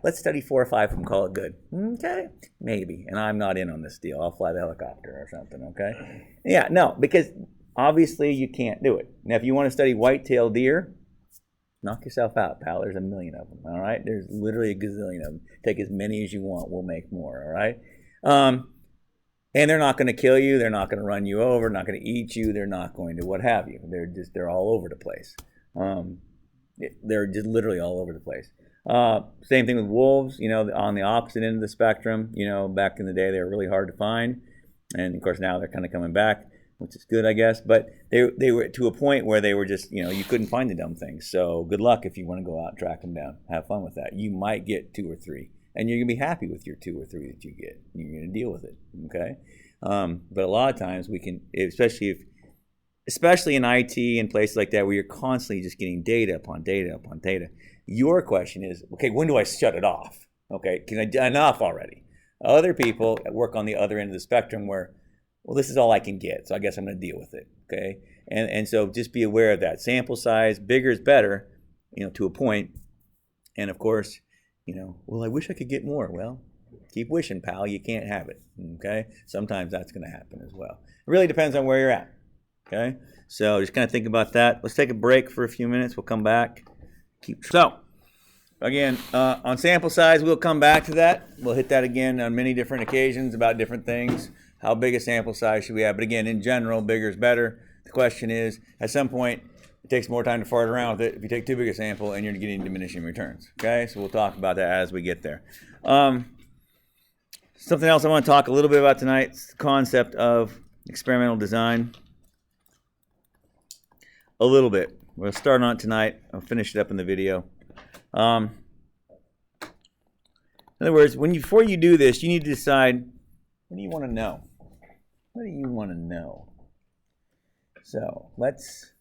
let's study 4 or 5 of them, call it good. Okay? Maybe. And I'm not in on this deal. I'll fly the helicopter or something, okay? Yeah, no, because obviously you can't do it. Now, if you want to study white-tailed deer, knock yourself out, pal. There's a million of them, all right? There's literally a gazillion of them. Take as many as you want. We'll make more, all right? And they're not going to kill you. They're not going to run you over. Not going to eat you. They're not going to what have you. They're all over the place. They're just literally all over the place. Same thing with wolves, on the opposite end of the spectrum. Back in the day, they were really hard to find. And, of course, now they're kind of coming back, which is good, I guess. But they were to a point where they were just, you couldn't find the dumb things. So good luck if you want to go out and track them down. Have fun with that. You might get 2 or 3. And you're going to be happy with your 2 or 3 that you get. You're going to deal with it, okay? But a lot of times we can, especially in IT and places like that where you're constantly just getting data upon data upon data. Your question is, okay, when do I shut it off? Okay, can I do enough already? Other people work on the other end of the spectrum where, well, this is all I can get, so I guess I'm going to deal with it, okay? And so just be aware of that. Sample size, bigger is better, to a point. And, of course, well, I wish I could get more. Well, keep wishing, pal. You can't have it, okay? Sometimes that's going to happen as well. It really depends on where you're at, okay? So just kind of think about that. Let's take a break for a few minutes. We'll come back. So, again, on sample size, we'll come back to that. We'll hit that again on many different occasions about different things. How big a sample size should we have? But again, in general, bigger is better. The question is, at some point, it takes more time to fart around with it if you take too big a sample and you're getting diminishing returns. Okay, so we'll talk about that as we get there. Something else I want to talk a little bit about tonight is the concept of experimental design. A little bit. We'll start on it tonight. I'll finish it up in the video. In other words, before you do this, you need to decide, what do you want to know? What do you want to know? So let's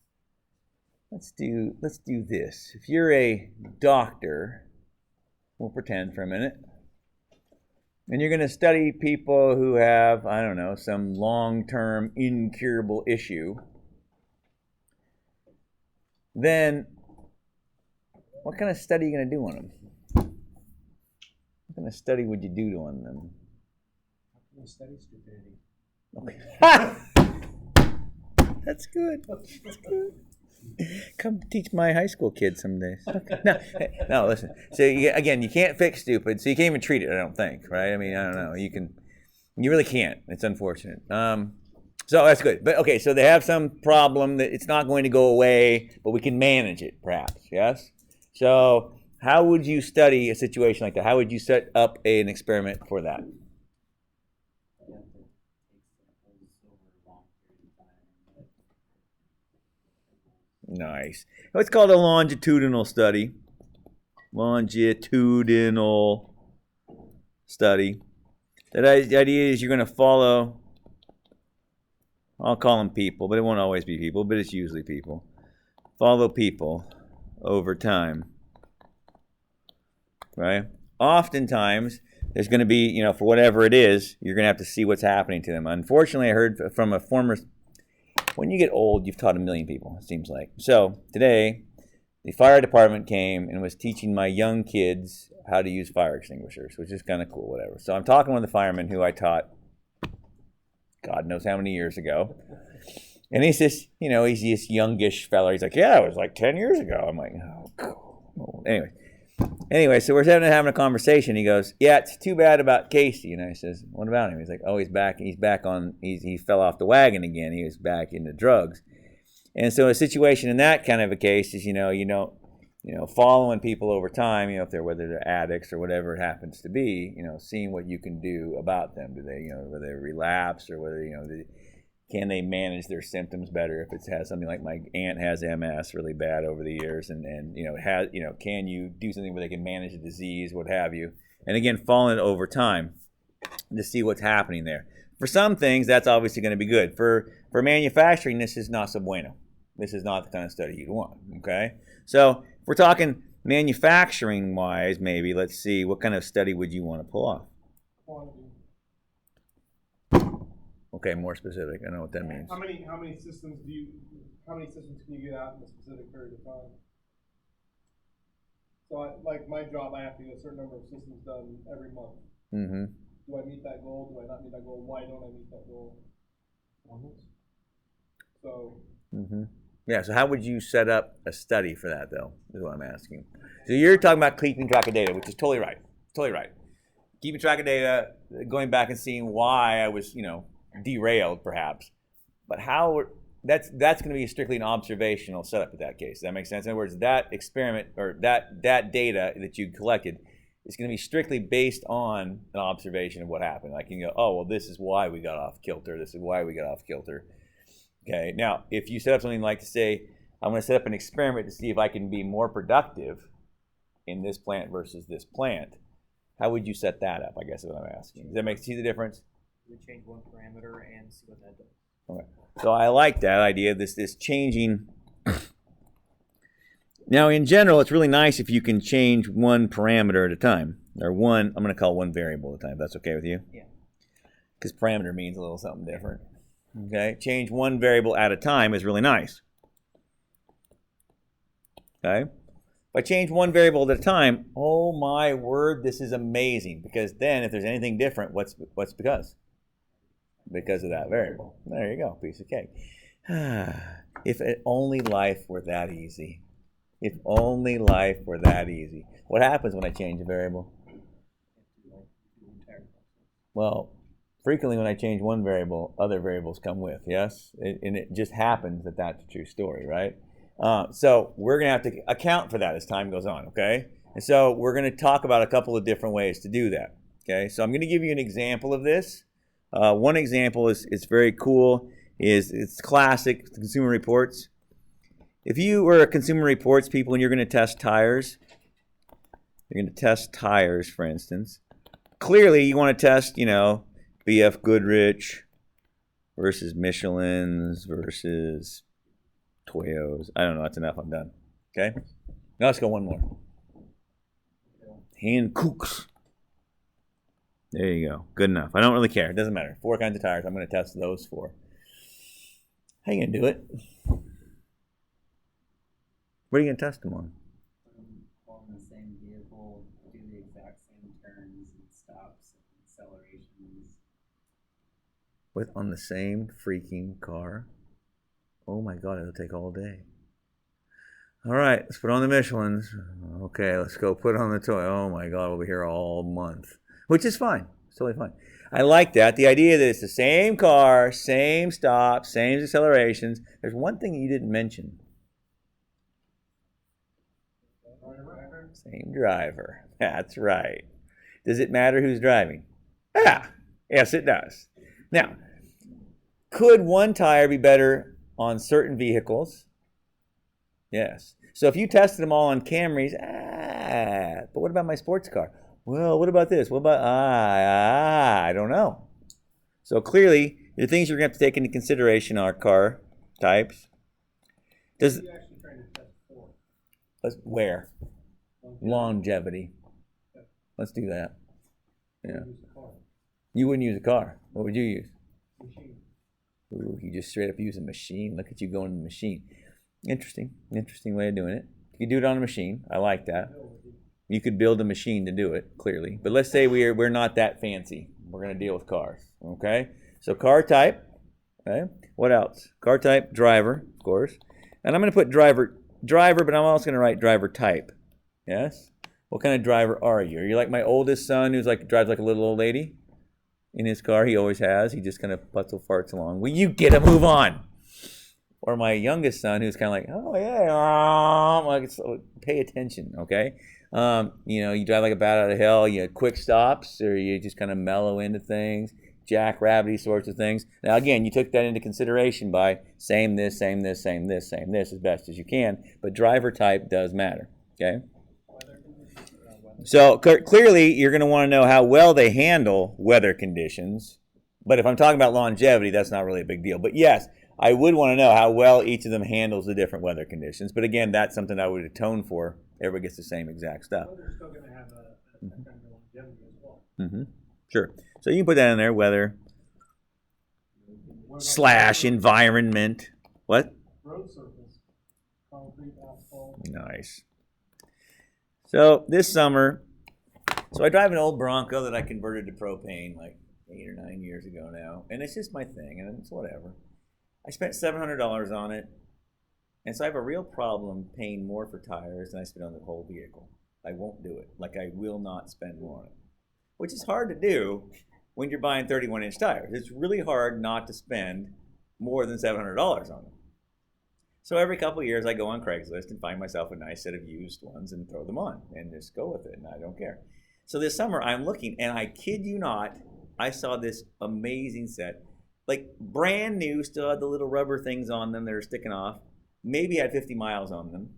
do this. If you're a doctor, we'll pretend for a minute, and you're going to study people who have, I don't know, some long-term incurable issue, then what kind of study are you going to do on them? What kind of study would you do on them? How can I study stupidity? Okay. That's good. That's good. Come teach my high school kids some days. Okay. No, listen. So again, you can't fix stupid, so you can't even treat it, I don't think, right? I mean, I don't know. You really can't. It's unfortunate. So that's good. But okay, so they have some problem that it's not going to go away, but we can manage it, perhaps, yes? So how would you study a situation like that? How would you set up an experiment for that? Nice. It's called a longitudinal study. Longitudinal study. The idea is you're going to follow I'll call them people, but it won't always be people, but it's usually people. Follow people over time, right? Oftentimes, there's going to be, you know, for whatever it is, you're going to have to see what's happening to them. Unfortunately, I heard from a former, when you get old, you've taught a million people, it seems like. So today, the fire department came and was teaching my young kids how to use fire extinguishers, which is kind of cool, whatever. So I'm talking with the fireman who I taught God knows how many years ago. And he's this, you know, he's this youngish fella. He's like, yeah, it was like 10 years ago. I'm like, oh, cool. Anyway, so we're having a conversation. He goes, yeah, it's too bad about Casey. And I says, what about him? He's like, oh, he's back on, he fell off the wagon again. He was back into drugs. And so a situation in that kind of a case is, following people over time, you know, whether they're addicts or whatever it happens to be, you know, seeing what you can do about them. Do they, you know, whether they relapse or whether, you know, can they manage their symptoms better if it has something like my aunt has MS really bad over the years and you know, can you do something where they can manage the disease, what have you. And again, following it over time to see what's happening there. For some things, that's obviously going to be good. For manufacturing, this is not so bueno. This is not the kind of study you'd want, okay? So if we're talking manufacturing-wise, maybe, let's see, what kind of study would you want to pull off? Quantity. Okay, more specific. I know what that means. How many systems can you get out in a specific period of time? So like my job, I have to get a certain number of systems done every month. Mm-hmm. Do I meet that goal? Do I not meet that goal? Why don't I meet that goal? So. Mm-hmm. Yeah, so how would you set up a study for that, though, is what I'm asking. So you're talking about keeping track of data, which is totally right. Totally right. Keeping track of data, going back and seeing why I was, you know, derailed, perhaps. But how, that's going to be strictly an observational setup in that case. Does that make sense? In other words, that experiment or that data that you collected is going to be strictly based on an observation of what happened. Like, you go, oh, well, this is why we got off kilter. This is why we got off kilter. Okay, now, if you set up something like to say, I'm going to set up an experiment to see if I can be more productive in this plant versus this plant, how would you set that up, I guess is what I'm asking. Does that see the difference? We change one parameter and see what that does. Okay. So I like that idea, this changing. Now, in general, it's really nice if you can change one parameter at a time, or one, I'm going to call one variable at a time. That's okay with you? Yeah. Because parameter means a little something different. Okay, change one variable at a time is really nice. Okay, if I change one variable at a time, oh my word, this is amazing. Because then, if there's anything different, what's because? Because of that variable. There you go, piece of cake. If only life were that easy. If only life were that easy. What happens when I change a variable? Well, frequently when I change one variable, other variables come with, yes? And it just happens that that's a true story, right? So we're going to have to account for that as time goes on, okay? And so we're going to talk about a couple of different ways to do that, okay? So I'm going to give you an example of this. One example is very cool. It's classic Consumer Reports. If you were a Consumer Reports people and you're going to test tires, you're going to test tires, for instance. Clearly, you want to test, you know, BF Goodrich versus Michelin's versus Toyos. I don't know. That's enough. I'm done. Okay? Now let's go one more. Hankooks. There you go. Good enough. I don't really care. It doesn't matter. 4 kinds of tires. I'm going to test those 4. How are you going to do it? What are you going to test them on? On the same vehicle, do the exact same turns and stops and accelerations. On the same freaking car? Oh my God, it'll take all day. All right, let's put on the Michelin's. Okay, let's go put on the toy. Oh my God, we'll be here all month. Which is fine. It's totally fine. I like that. The idea that it's the same car, same stops, same accelerations. There's one thing you didn't mention. Same driver. That's right. Does it matter who's driving? Yes, it does. Now, could one tire be better on certain vehicles? Yes. So if you tested them all on Camrys, but what about my sports car? Well, what about this? What about, I don't know. So clearly, The things you're going to have to take into consideration are car types. What are you actually trying to test for? Where? Longevity. Yeah. Let's do that. Yeah. Use the car. You wouldn't use a car. What would you use? Machine. Ooh, you just straight up use a machine. Look at you going to the machine. Interesting. Interesting way of doing it. You do it on a machine. I like that. You could build a machine to do it, clearly. But let's say we're not that fancy. We're going to deal with cars. Okay? So car type. Okay? What else? Car type, driver, of course. And I'm going to put driver, but I'm also going to write driver type. Yes? What kind of driver are you? Are you like my oldest son who's like drives like a little old lady in his car? He always has. He just kind of putzel farts along. Will you get a move on? Or my youngest son who's kind of like, oh yeah, like pay attention, okay? You drive like a bat out of hell. You have quick stops, or you just kind of mellow into things, jackrabbity sorts of things. Now again, you took that into consideration by same this as best as you can. But driver type does matter, okay? So clearly, you're going to want to know how well they handle weather conditions. But if I'm talking about longevity, that's not really a big deal. But yes, I would want to know how well each of them handles the different weather conditions. But again, that's something I would atone for. Everybody gets the same exact stuff. Well, they're still going to have a kind of longevity as well. Mm-hmm. Sure. So you can put that in there, weather What / about environment. What? road surface? Concrete, asphalt. Nice. So this summer, I drive an old Bronco that I converted to propane like 8 or 9 years ago now, and it's just my thing, and it's whatever. I spent $700 on it, and so I have a real problem paying more for tires than I spend on the whole vehicle. I won't do it. Like, I will not spend more on it, which is hard to do when you're buying 31-inch tires. It's really hard not to spend more than $700 on them. So every couple of years, I go on Craigslist and find myself a nice set of used ones and throw them on and just go with it, and I don't care. So this summer, I'm looking, and I kid you not, I saw this amazing set. Like, brand new, still had the little rubber things on them that are sticking off. Maybe had 50 miles on them.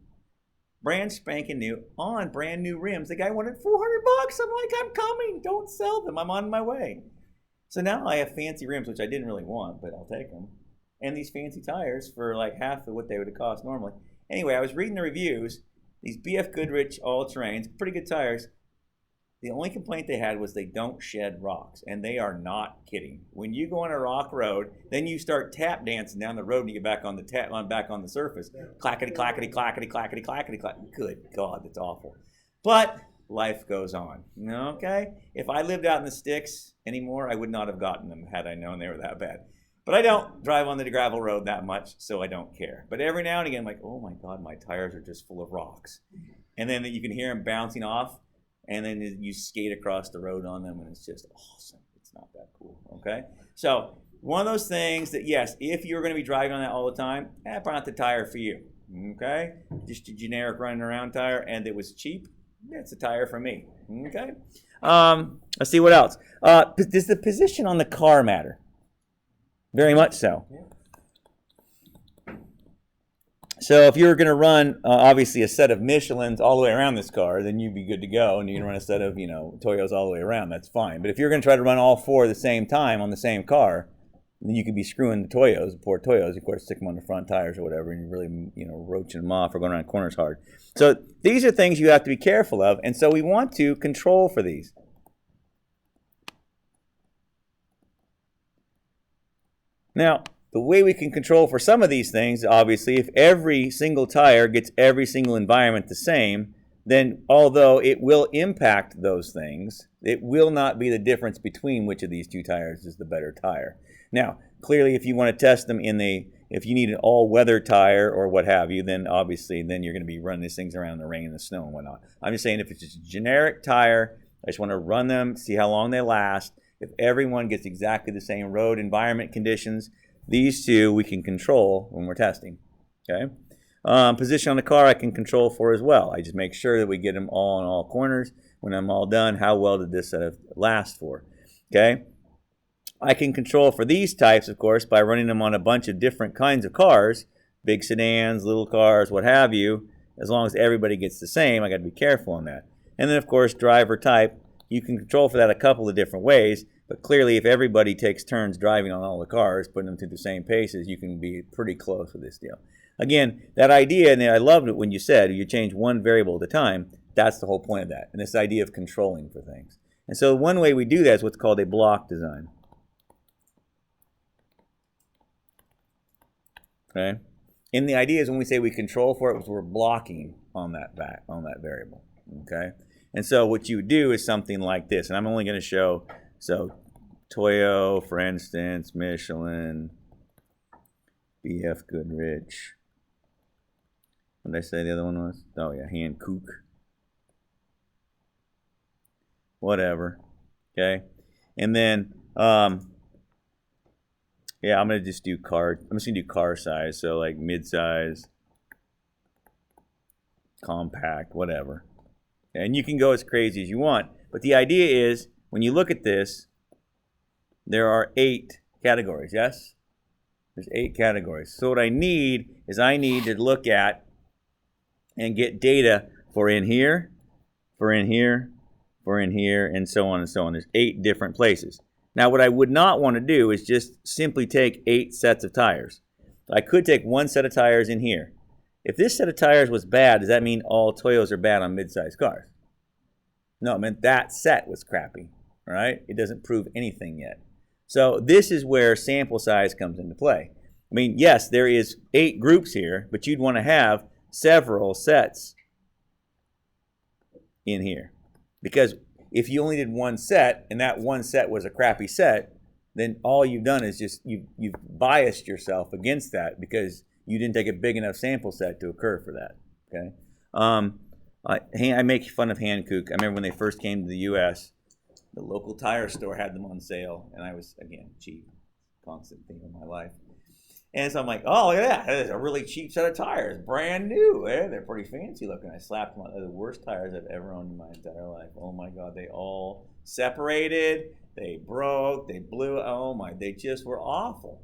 Brand spanking new, on brand new rims. The guy wanted $400. I'm like, I'm coming. Don't sell them. I'm on my way. So now I have fancy rims, which I didn't really want, but I'll take them. And these fancy tires for like half of what they would have cost normally. Anyway, I was reading the reviews. These BF Goodrich all-terrains, pretty good tires. The only complaint they had was they don't shed rocks, and they are not kidding. When you go on a rock road, then you start tap dancing down the road and you get back on the surface. Clackety, clackety, clackety, clackety, clackety, clackety. Good God, that's awful. But life goes on. Okay? If I lived out in the sticks anymore, I would not have gotten them had I known they were that bad. But I don't drive on the gravel road that much, so I don't care. But every now and again, I'm like, oh my God, my tires are just full of rocks. And then you can hear them bouncing off. And then you skate across the road on them, and it's just awesome. It's not that cool, okay? So one of those things that, yes, if you're going to be driving on that all the time, probably not the tire for you, okay? Just a generic running around tire, and it was cheap, that's a tire for me, okay? Let's see what else. Does the position on the car matter? Very much so. So if you're going to run, obviously, a set of Michelins all the way around this car, then you'd be good to go. And you're going to run a set of, Toyos all the way around. That's fine. But if you're going to try to run all four at the same time on the same car, then you could be screwing the poor Toyos. Of course, stick them on the front tires or whatever, and you're really, roaching them off or going around corners hard. So these are things you have to be careful of. And so we want to control for these. Now, the way we can control for some of these things, obviously, if every single tire gets every single environment the same, then although it will impact those things, it will not be the difference between which of these two tires is the better tire. Now, clearly, if you want to test them if you need an all-weather tire or what have you, then obviously, then you're going to be running these things around in the rain and the snow and whatnot. I'm just saying if it's just a generic tire, I just want to run them, see how long they last. If everyone gets exactly the same road environment conditions, these two we can control when we're testing, okay? Position on the car I can control for as well. I just make sure that we get them all in all corners. When I'm all done, how well did this setup last for, okay? I can control for these types, of course, by running them on a bunch of different kinds of cars, big sedans, little cars, what have you. As long as everybody gets the same, I got to be careful on that. And then, of course, driver type, you can control for that a couple of different ways. But clearly, if everybody takes turns driving on all the cars, putting them through the same paces, you can be pretty close with this deal. Again, that idea, and I loved it when you said you change one variable at a time. That's the whole point of that, and this idea of controlling for things. And so one way we do that is what's called a block design. Okay? And the idea is when we say we control for it, we're blocking on that variable. Okay? And so what you would do is something like this, and I'm only going to show, so Toyo, for instance, Michelin, BF Goodrich. What did I say the other one was? Oh yeah, Hankook. Whatever. Okay? And then yeah, I'm just gonna do car size, so like mid-size, compact, whatever. And you can go as crazy as you want. But the idea is, when you look at this, there are 8 categories, yes? There's 8 categories. So what I need is I need to look at and get data for in here, for in here, for in here, and so on and so on. There's 8 different places. Now what I would not want to do is just simply take 8 sets of tires. I could take one set of tires in here. If this set of tires was bad, does that mean all Toyos are bad on mid-sized cars? No, it meant that set was crappy, right? It doesn't prove anything yet. So this is where sample size comes into play. I mean, yes, there is 8 groups here, but you'd want to have several sets in here. Because if you only did one set, and that one set was a crappy set, then all you've done is just, you've biased yourself against that because you didn't take a big enough sample set to occur for that, okay? I make fun of Hankook. I remember when they first came to the U.S., the local tire store had them on sale, and I was, again, cheap, constant thing in my life. And so I'm like, oh, look at that. That is a really cheap set of tires, brand new. They're pretty fancy looking. I slapped them on. They're the worst tires I've ever owned in my entire life. Oh, my God. They all separated. They broke. They blew. Oh, my. They just were awful.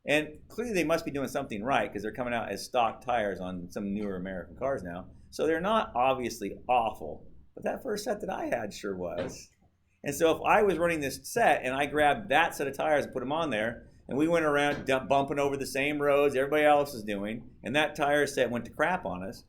And clearly they must be doing something right because they're coming out as stock tires on some newer American cars now. So they're not obviously awful. But that first set that I had sure was. And so if I was running this set and I grabbed that set of tires and put them on there, and we went around bumping over the same roads everybody else is doing, and that tire set went to crap on us,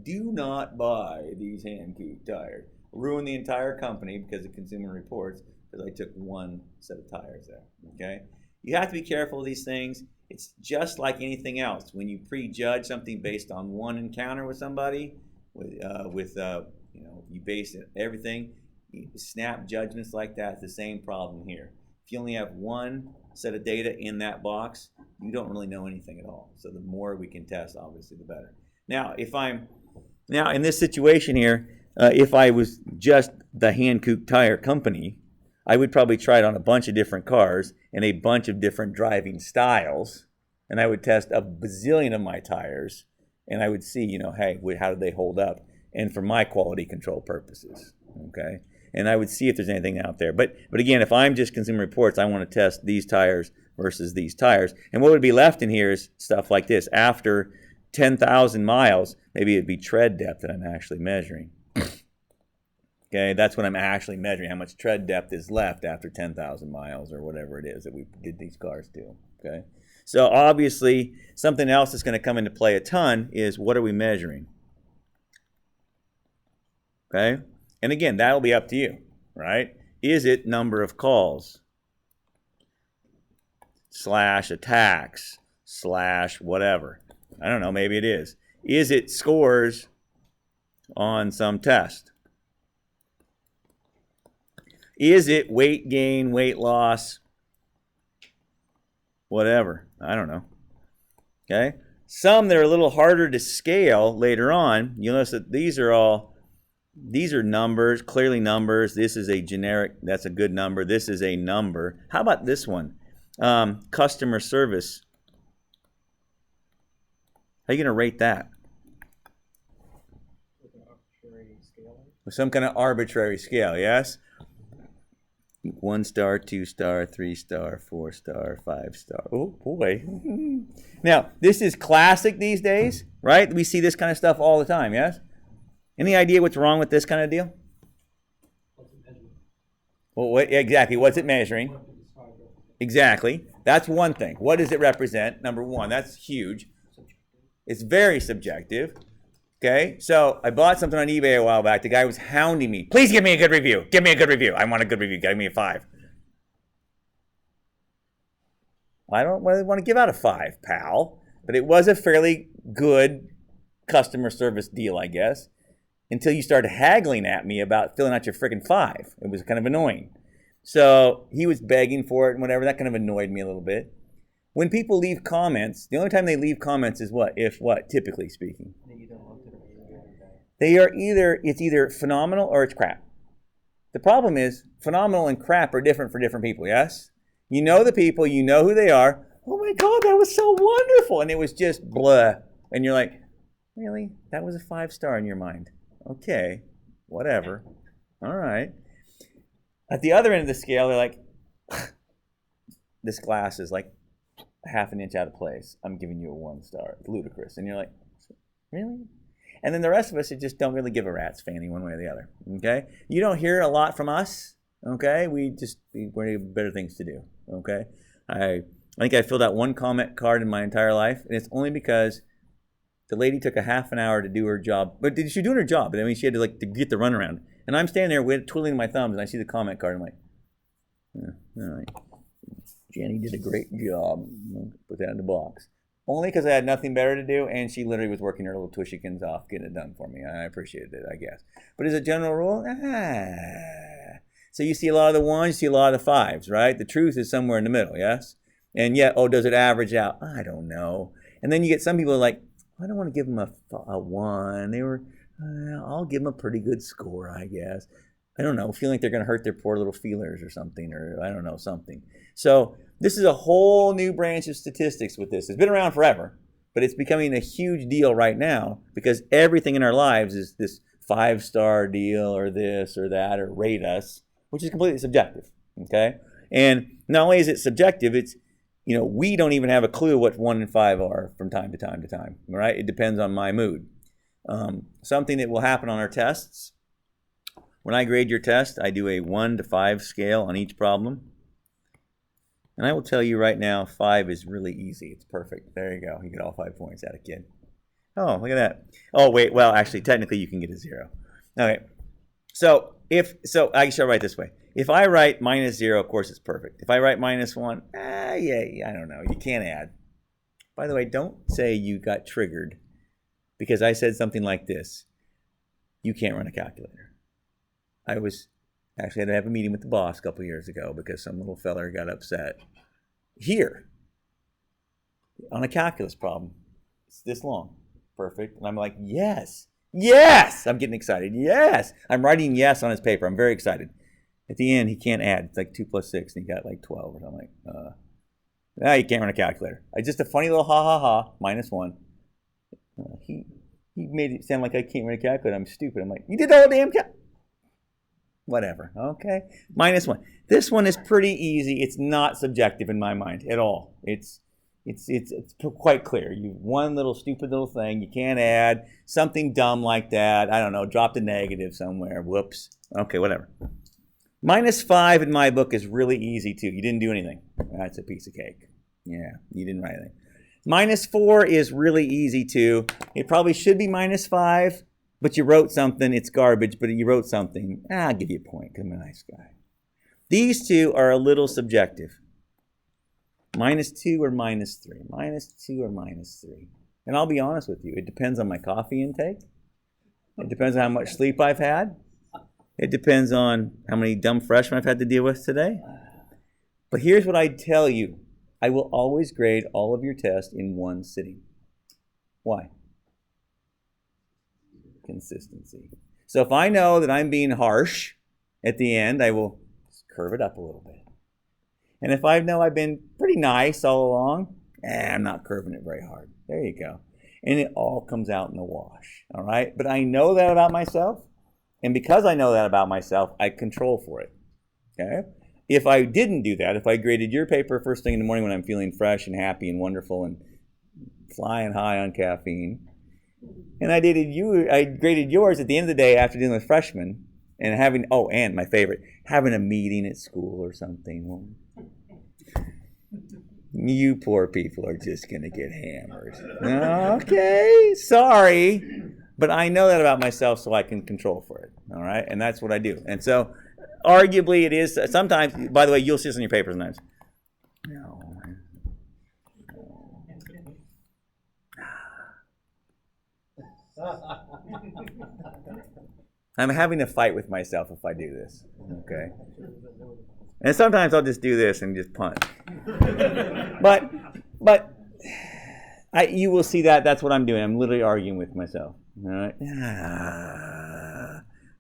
do not buy these Hankook tires. Ruin the entire company because of Consumer Reports because I took one set of tires there, okay? You have to be careful of these things. It's just like anything else. When you prejudge something based on one encounter with somebody, you base everything, you snap judgments like that. It's the same problem here. If you only have one set of data in that box, you don't really know anything at all. So the more we can test, obviously, the better. Now, in this situation here, if I was just the Hankook Tire Company, I would probably try it on a bunch of different cars and a bunch of different driving styles, and I would test a bazillion of my tires, and I would see, hey, how do they hold up, and for my quality control purposes, okay? And I would see if there's anything out there. But again, if I'm just Consumer Reports, I want to test these tires versus these tires. And what would be left in here is stuff like this. After 10,000 miles, maybe it'd be tread depth that I'm actually measuring. Okay, that's what I'm actually measuring, how much tread depth is left after 10,000 miles or whatever it is that we did these cars to, okay? So obviously, something else that's going to come into play a ton is what are we measuring, okay? And again, that'll be up to you, right? Is it number of calls, / attacks, / whatever? I don't know, maybe it is. Is it scores on some test? Is it weight gain, weight loss, whatever? I don't know. Okay? Some that are a little harder to scale later on, you'll notice that these are numbers, clearly numbers. This is a generic, that's a good number. This is a number. How about this one? Customer service. How are you going to rate that? With an arbitrary scale. With some kind of arbitrary scale, yes? 1 star, 2 star, 3 star, 4 star, 5 star. Oh boy. Now, this is classic these days, right? We see this kind of stuff all the time, yes? Any idea what's wrong with this kind of deal? Well, what, exactly, what's it measuring? What does 5 represent? Exactly. That's one thing. What does it represent? Number one, that's huge. It's very subjective. Okay, so I bought something on eBay a while back. The guy was hounding me. Please give me a good review. Give me a good review. I want a good review. Give me a 5. I don't really want to give out a 5, pal. But it was a fairly good customer service deal, I guess, until you started haggling at me about filling out your freaking 5. It was kind of annoying. So he was begging for it and whatever. That kind of annoyed me a little bit. When people leave comments, the only time they leave comments is what? If what, typically speaking? They are it's either phenomenal or it's crap. The problem is phenomenal and crap are different for different people, yes? You know the people, you know who they are. Oh my God, that was so wonderful. And it was just blah. And you're like, really? That was a 5-star in your mind. Okay, whatever. All right. At the other end of the scale, they're like, this glass is like half an inch out of place. I'm giving you a 1-star. It's ludicrous. And you're like, really? And then the rest of us just don't really give a rat's fanny one way or the other. Okay? You don't hear a lot from us. Okay? We have better things to do. Okay? I think I filled out one comment card in my entire life, and it's only because the lady took a half an hour to do her job. But she was doing her job. But I mean, she had to to get the runaround. And I'm standing there twiddling my thumbs, and I see the comment card. I'm like, yeah, all right. Jenny did a great job. Put that in the box. Only because I had nothing better to do, and she literally was working her little tushikins off, getting it done for me. I appreciated it, I guess. But as a general rule, So you see a lot of the 1s, you see a lot of the 5s, right? The truth is somewhere in the middle, yes? And yet, does it average out? I don't know. And then you get some people like, I don't want to give them a 1. They were, I'll give them a pretty good score, I guess. I don't know, feeling like they're going to hurt their poor little feelers or something, or I don't know, something. So this is a whole new branch of statistics with this. It's been around forever, but it's becoming a huge deal right now because everything in our lives is this 5-star deal or this or that or rate us, which is completely subjective, okay? And not only is it subjective, it's, we don't even have a clue what 1 and 5 are from time to time to time, right? It depends on my mood. Something that will happen on our tests, when I grade your test, I do a 1 to 5 scale on each problem. And I will tell you right now, 5 is really easy. It's perfect. There you go. You get all 5 points out of kid. Oh, look at that. Oh, wait. Well, actually, technically, you can get a 0. Okay. So I should write this way. If I write -0, of course, it's perfect. If I write -1, I don't know. You can't add. By the way, don't say you got triggered because I said something like this. You can't run a calculator. I actually had to have a meeting with the boss a couple of years ago because some little feller got upset. Here, on a calculus problem, it's this long. Perfect. And I'm like, yes. I'm getting excited. Yes. I'm writing yes on his paper. I'm very excited. At the end, he can't add. It's like 2 + 6, and he got like 12. And I'm like, you can't run a calculator. Just a funny little ha, -1. He made it sound like I can't run a calculator. I'm stupid. I'm like, you did the whole damn whatever, okay? -1. This one is pretty easy. It's not subjective in my mind at all. It's quite clear. One little stupid little thing. You can't add something dumb like that. I don't know, dropped a negative somewhere. Whoops. Okay, whatever. -5 in my book is really easy too. You didn't do anything. That's a piece of cake. Yeah, you didn't write anything. -4 is really easy too. It probably should be -5. But you wrote something, it's garbage, but you wrote something. I'll give you a point because I'm a nice guy. These two are a little subjective. -2 or -3. -2 or -3. And I'll be honest with you, it depends on my coffee intake. It depends on how much sleep I've had. It depends on how many dumb freshmen I've had to deal with today. But here's what I tell you. I will always grade all of your tests in one sitting. Why? Consistency. So if I know that I'm being harsh at the end, I will curve it up a little bit. And if I know I've been pretty nice all along, I'm not curving it very hard. There you go. And it all comes out in the wash. All right? But I know that about myself. And because I know that about myself, I control for it. Okay? If I didn't do that, if I graded your paper first thing in the morning when I'm feeling fresh and happy and wonderful and flying high on caffeine, and I graded yours at the end of the day after dealing with freshmen, And and my favorite, having a meeting at school or something. You poor people are just going to get hammered. Okay, sorry. But I know that about myself, so I can control for it. All right? And that's what I do. And so, arguably, it is sometimes, by the way, you'll see this in your papers sometimes. No. I'm having a fight with myself if I do this. Okay? And sometimes I'll just do this and just punch. But you will see that that's what I'm doing. I'm literally arguing with myself. All right?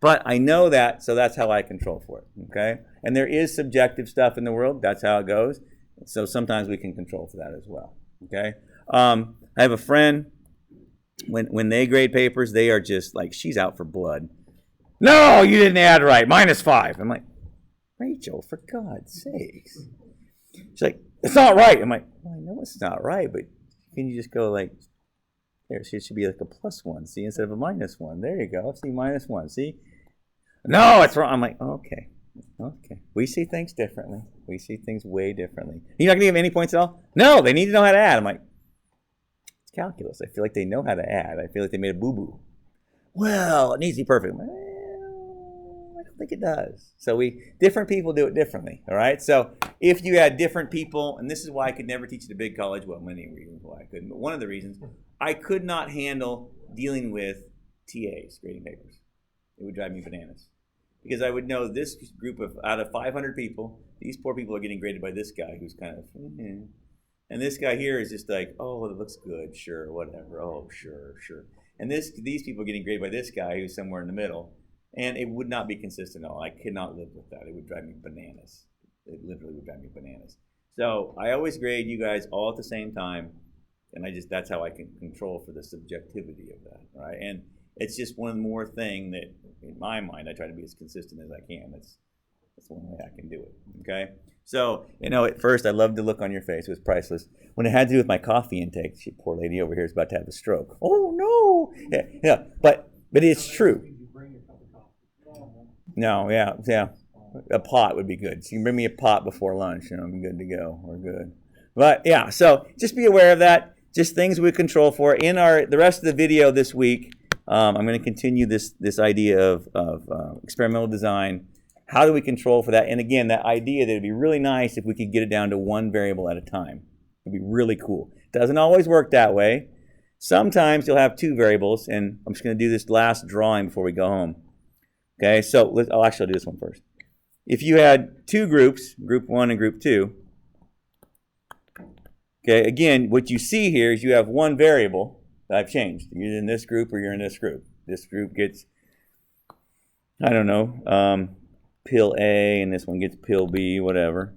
But I know that, so that's how I control for it. Okay? And there is subjective stuff in the world. That's how it goes. So sometimes we can control for that as well. Okay? I have a friend. When they grade papers, they are just like, she's out for blood. No, you didn't add right. -5. I'm like, Rachel, for God's sakes. She's like, it's not right. I'm like, well, I know it's not right, but can you just go like, there, it should be like a +1, see, instead of a -1. There you go. See, -1, see? No, it's wrong. I'm like, okay. We see things differently. We see things way differently. You're not going to give any points at all? No, they need to know how to add. I'm like, it's calculus. I feel like they know how to add. I feel like they made a boo-boo. Well, it needs to be perfect. I'm like, I don't think it does. So different people do it differently, all right? So if you had different people, and this is why I could never teach at a big college, well, many reasons why I couldn't, but one of the reasons, I could not handle dealing with TAs, grading papers. It would drive me bananas. Because I would know this group of, out of 500 people, these poor people are getting graded by this guy who's kind of, and this guy here is just like, oh, it looks good, sure, whatever, oh, sure. And these people are getting graded by this guy who's somewhere in the middle. And it would not be consistent at all. I could not live with that. It would drive me bananas. It literally would drive me bananas. So I always grade you guys all at the same time. And that's how I can control for the subjectivity of that, right? And it's just one more thing that, in my mind, I try to be as consistent as I can. That's one way I can do it, okay? So, at first, I loved the look on your face. It was priceless. When it had to do with my coffee intake, poor lady over here is about to have a stroke. Oh, no! Yeah. But it's true. No, yeah. A pot would be good. So you can bring me a pot before lunch, I'm good to go. We're good. But yeah, so just be aware of that. Just things we control for. In the rest of the video this week, I'm going to continue this idea of experimental design. How do we control for that? And again, that idea that it'd be really nice if we could get it down to one variable at a time. It'd be really cool. It doesn't always work that way. Sometimes you'll have two variables, and I'm just going to do this last drawing before we go home. Okay, so I'll do this one first. If you had two groups, group 1 and group 2, okay, again, what you see here is you have one variable that I've changed. You're in this group or you're in this group. This group gets, I don't know, pill A, and this one gets pill B, whatever.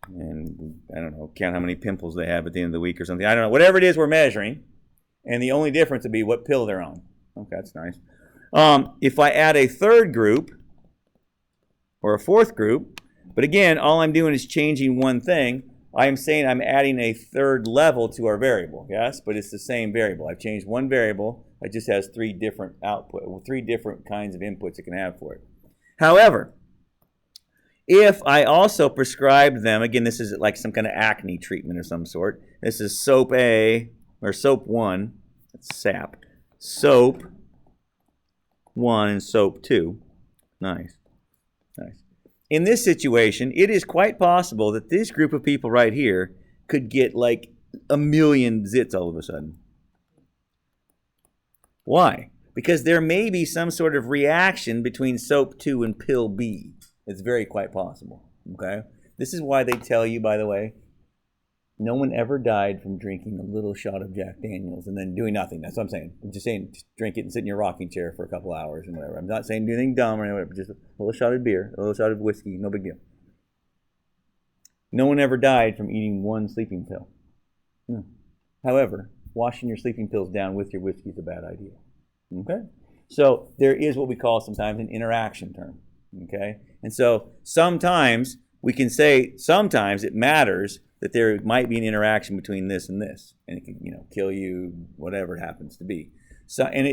And I don't know, count how many pimples they have at the end of the week or something. I don't know, whatever it is we're measuring. And the only difference would be what pill they're on. Okay, that's nice. If I add a third group or a fourth group, but again, all I'm doing is changing one thing. I'm saying I'm adding a third level to our variable, yes? But it's the same variable. I've changed one variable. It just has three different kinds of inputs it can have for it. However, if I also prescribed them, again, this is like some kind of acne treatment of some sort. This is soap A, or soap 1. That's sap. Soap 1 and soap 2. Nice. In this situation, it is quite possible that this group of people right here could get like 1 million zits all of a sudden. Why? Because there may be some sort of reaction between soap 2 and pill B. It's very quite possible. Okay? This is why they tell you, by the way, no one ever died from drinking a little shot of Jack Daniels and then doing nothing. That's what I'm saying. I'm just saying, just drink it and sit in your rocking chair for a couple hours and whatever. I'm not saying do anything dumb or whatever. Just a little shot of beer, a little shot of whiskey, no big deal. No one ever died from eating one sleeping pill. No. However, washing your sleeping pills down with your whiskey is a bad idea. Okay? So there is what we call sometimes an interaction term. Okay? And so sometimes we can say sometimes it matters that there might be an interaction between this and this, and it can, kill you, whatever it happens to be. So, and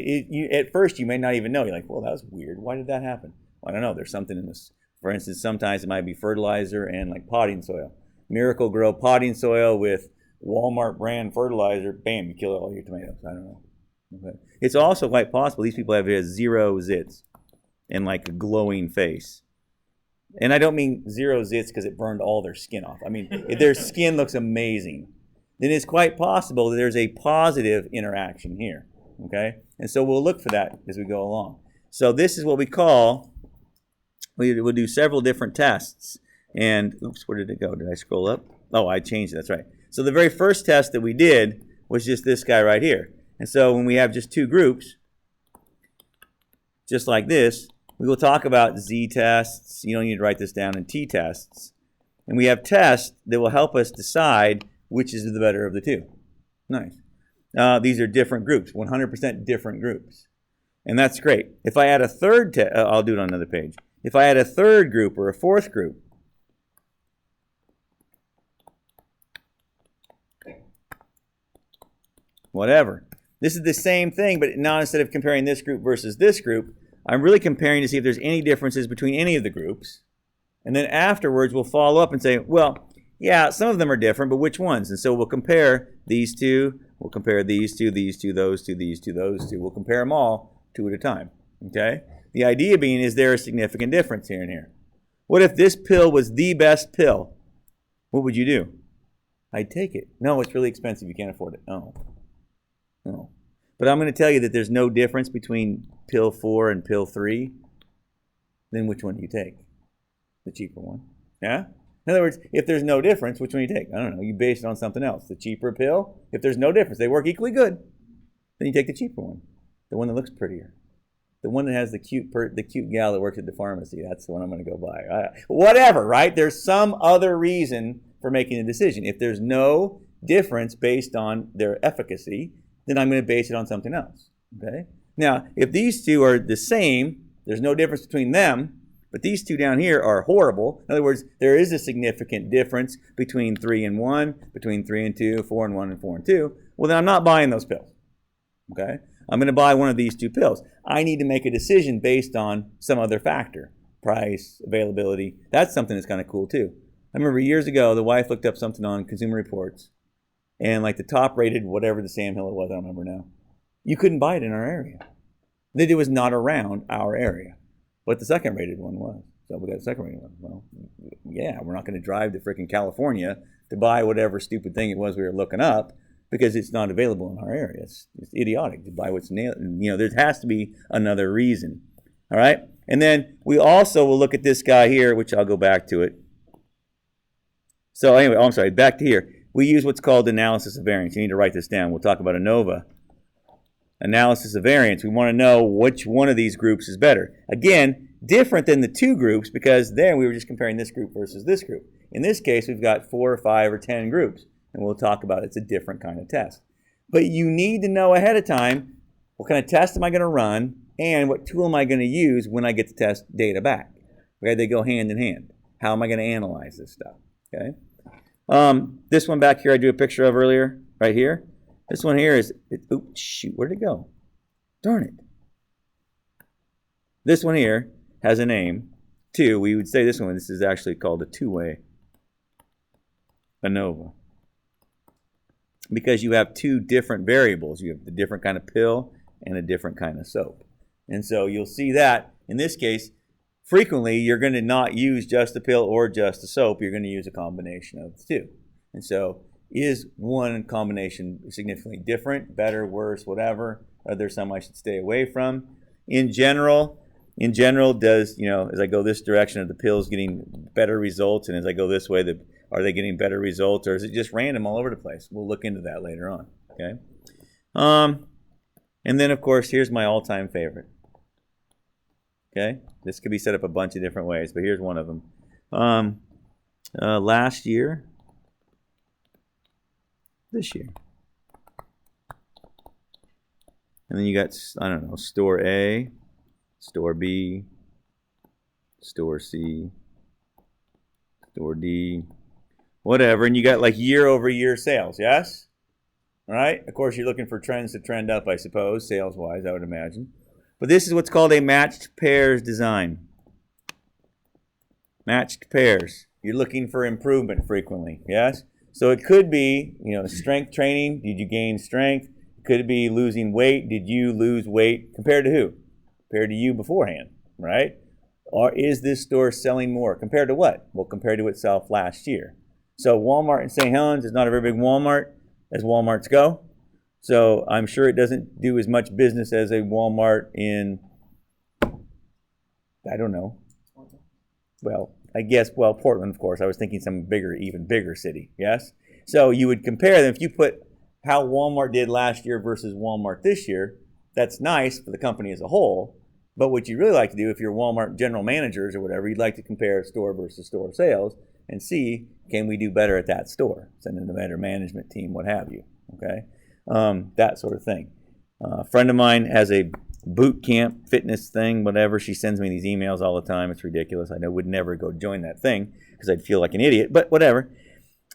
at first you may not even know. You're like, well, that was weird. Why did that happen? Well, I don't know. There's something in this. For instance, sometimes it might be fertilizer and like potting soil. Miracle Grow potting soil with Walmart brand fertilizer. Bam, you kill all your tomatoes. I don't know. Okay. It's also quite possible these people have zero zits and like a glowing face. And I don't mean zero zits because it burned all their skin off. I mean, if their skin looks amazing, then it's quite possible that there's a positive interaction here. Okay? And so we'll look for that as we go along. So this is what we call, we'll do several different tests. And, oops, where did it go? Did I scroll up? Oh, I changed it. That's right. So the very first test that we did was just this guy right here. And so when we have just two groups, just like this, we will talk about z-tests. You don't need to write this down, and t-tests. And we have tests that will help us decide which is the better of the two. Nice. These are different groups, 100% different groups. And that's great. If I add a third test, I'll do it on another page. If I add a third group or a fourth group, whatever. This is the same thing, but now instead of comparing this group versus this group, I'm really comparing to see if there's any differences between any of the groups. And then afterwards, we'll follow up and say, well, yeah, some of them are different, but which ones? And so we'll compare these two, we'll compare these two, those two, these two, those two. We'll compare them all two at a time, okay? The idea being, is there a significant difference here and here? What if this pill was the best pill? What would you do? I'd take it. No, it's really expensive. You can't afford it. No. No. But I'm going to tell you that there's no difference between pill 4 and pill 3. Then which one do you take? The cheaper one. Yeah? In other words, if there's no difference, which one do you take? I don't know. You base it on something else. The cheaper pill, if there's no difference, they work equally good, then you take the cheaper one. The one that looks prettier. The one that has the cute gal that works at the pharmacy. That's the one I'm going to go buy. Whatever, right? There's some other reason for making a decision. If there's no difference based on their efficacy, then I'm going to base it on something else. Okay? Now, if these two are the same, there's no difference between them, but these two down here are horrible. In other words, there is a significant difference between 3 and 1, between 3 and 2, 4 and 1, and 4 and 2. Well, then I'm not buying those pills. Okay? I'm going to buy one of these two pills. I need to make a decision based on some other factor. Price, availability. That's something that's kind of cool too. I remember years ago, the wife looked up something on Consumer Reports, and like the top rated, whatever the Sam Hill it was, I don't remember now, you couldn't buy it in our area. It was not around our area. But the second rated one was. So we got a second rated one. Well, yeah, we're not going to drive to freaking California to buy whatever stupid thing it was we were looking up because it's not available in our area. It's idiotic to buy what's nailed. You know, there has to be another reason. All right? And then we also will look at this guy here, which I'll go back to it. So anyway, I'm sorry, back to here. We use what's called analysis of variance. You need to write this down. We'll talk about ANOVA. Analysis of variance. We want to know which one of these groups is better. Again, different than the two groups because then we were just comparing this group versus this group. In this case, we've got 4 or 5 or 10 groups, and we'll talk about it's a different kind of test. But you need to know ahead of time what kind of test am I going to run and what tool am I going to use when I get the test data back. Okay, they go hand in hand. How am I going to analyze this stuff? Okay. This one back here I drew a picture of earlier, right here. This one here is, oops, shoot, where'd it go? Darn it. This one here has a name, 2. We would say this is actually called a two-way ANOVA. Because you have 2 different variables. You have the different kind of pill and a different kind of soap. And so you'll see that, in this case, frequently you're going to not use just the pill or just the soap. You're going to use a combination of the 2. And so is one combination significantly different, better, worse, whatever? Are there some I should stay away from? In general, does, you know, as I go this direction, are the pills getting better results? And as I go this way, are they getting better results? Or is it just random all over the place? We'll look into that later on, okay? And then, of course, here's my all-time favorite. Okay? This could be set up a bunch of different ways, but here's one of them. Last year, this year. And then you got, I don't know, store A, store B, store C, store D, whatever. And you got like year over year sales, yes? All right. Of course, you're looking for trends to trend up, I suppose, sales-wise, I would imagine. But this is what's called a matched pairs design. Matched pairs. You're looking for improvement frequently, yes? So it could be, strength training. Did you gain strength? Could it be losing weight? Did you lose weight compared to who? Compared to you beforehand, right? Or is this store selling more? Compared to what? Well, compared to itself last year. So Walmart in St. Helens is not a very big Walmart as Walmarts go. So I'm sure it doesn't do as much business as a Walmart in, I don't know. Well, I guess, Portland, of course. I was thinking some bigger, even bigger city, yes? So you would compare them. If you put how Walmart did last year versus Walmart this year, that's nice for the company as a whole. But what you really like to do, if you're Walmart general managers or whatever, you'd like to compare store versus store sales and see, can we do better at that store? Send in a better management team, what have you, okay? That sort of thing. A friend of mine has a boot camp fitness thing, whatever. She sends me these emails all the time. It's ridiculous. I would never go join that thing because I'd feel like an idiot, but whatever.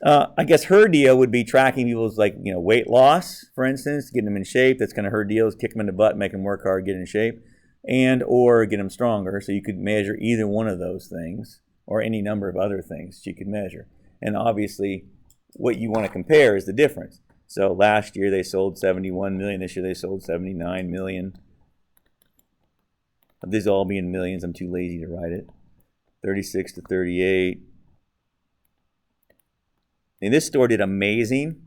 I guess her deal would be tracking people's weight loss, for instance, getting them in shape. That's kind of her deal, is kick them in the butt, make them work hard, get in shape, and or get them stronger. So you could measure either one of those things or any number of other things she could measure. And obviously, what you want to compare is the difference. So last year they sold 71 million. This year they sold 79 million. These all be in millions. I'm too lazy to write it. 36 to 38. And this store did amazing.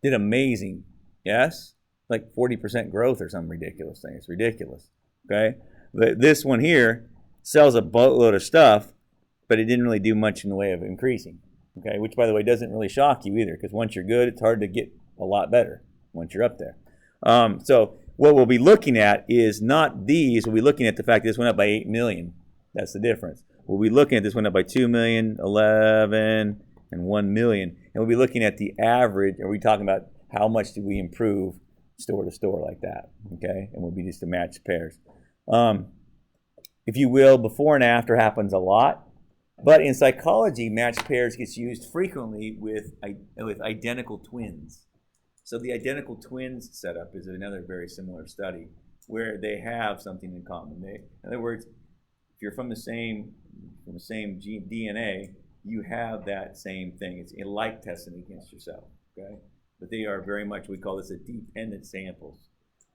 Did amazing. Yes? Like 40% growth or some ridiculous thing. It's ridiculous. Okay? But this one here sells a boatload of stuff, but it didn't really do much in the way of increasing. Okay? Which, by the way, doesn't really shock you either, because once you're good, it's hard to get a lot better once you're up there. So what we'll be looking at is not these. We'll be looking at the fact that this went up by 8 million. That's the difference. We'll be looking at this went up by 2 million, 11, and 1 million. And we'll be looking at the average. Are we talking about how much did we improve store to store like that? Okay? And we'll be just to match pairs. If you will, before and after happens a lot. But in psychology, matched pairs gets used frequently with identical twins. So the identical twins setup is another very similar study where they have something in common. In other words, if you're from the same DNA, you have that same thing. It's like testing against yourself, okay? But they are very much, we call this a dependent samples.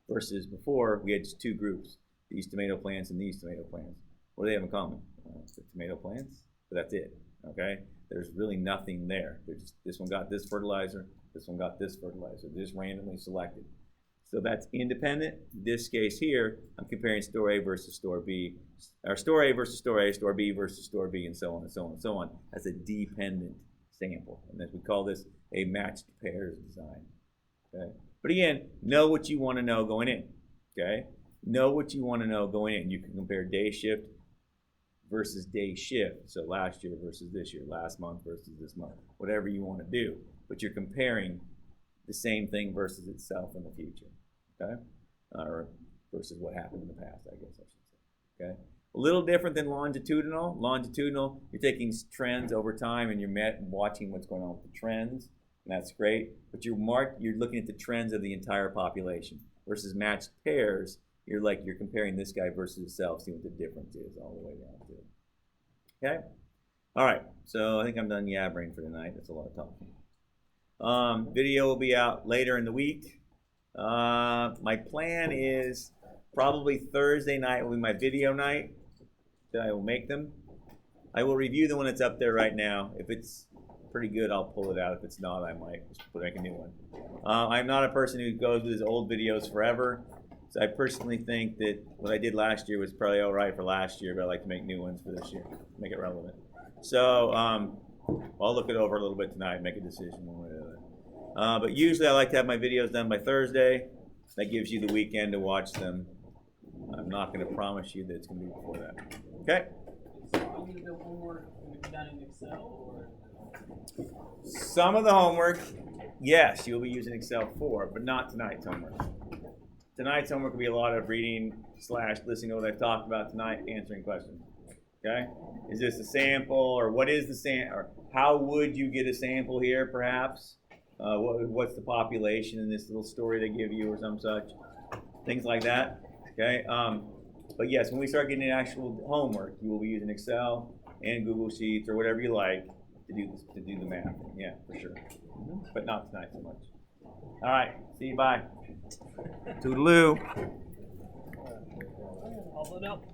Versus before, we had just two groups, these tomato plants and these tomato plants. What do they have in common? The tomato plants, but that's it, okay? There's really nothing there. This one got this fertilizer, this one got this fertilizer, just randomly selected. So that's independent. In this case here, I'm comparing store A versus store B, or store A versus store A, store B versus store B, and so on and so on and so on. That's a dependent sample. And we call this a matched pairs design. Okay? But again, know what you want to know going in. Okay? Know what you want to know going in. You can compare day shift versus day shift. So last year versus this year, last month versus this month, whatever you want to do. But you're comparing the same thing versus itself in the future, okay? Or versus what happened in the past, I guess I should say, okay? A little different than longitudinal. Longitudinal, you're taking trends over time and you're watching what's going on with the trends, and that's great. But you're looking at the trends of the entire population. Versus matched pairs, you're comparing this guy versus himself, seeing what the difference is all the way down to it. Okay? All right, so I think I'm done yabbering for tonight. That's a lot of talking. Video will be out later in the week. My plan is probably Thursday night will be my video night that I will make them. I will review the one that's up there right now. If it's pretty good, I'll pull it out. If it's not, I might just make a new one. I'm not a person who goes with his old videos forever. So I personally think that what I did last year was probably all right for last year, but I like to make new ones for this year, make it relevant. So I'll look it over a little bit tonight and make a decision one way or the other. But usually I like to have my videos done by Thursday. That gives you the weekend to watch them. I'm not going to promise you that it's going to be before that. Okay? So all of the homework will be done in Excel, or? Some of the homework, yes, you'll be using Excel for, but not tonight's homework. Tonight's homework will be a lot of reading / listening to what I've talked about tonight, answering questions. Okay? Is this a sample, or what is the sample, or how would you get a sample here, perhaps? what's the population in this little story they give you or some such, things like that. Okay. But yes, when we start getting into actual homework, you will be using Excel and Google Sheets or whatever you like to do this, to do the math. Yeah, for sure. But not tonight so much. All right. See you. Bye. Toodaloo. All up.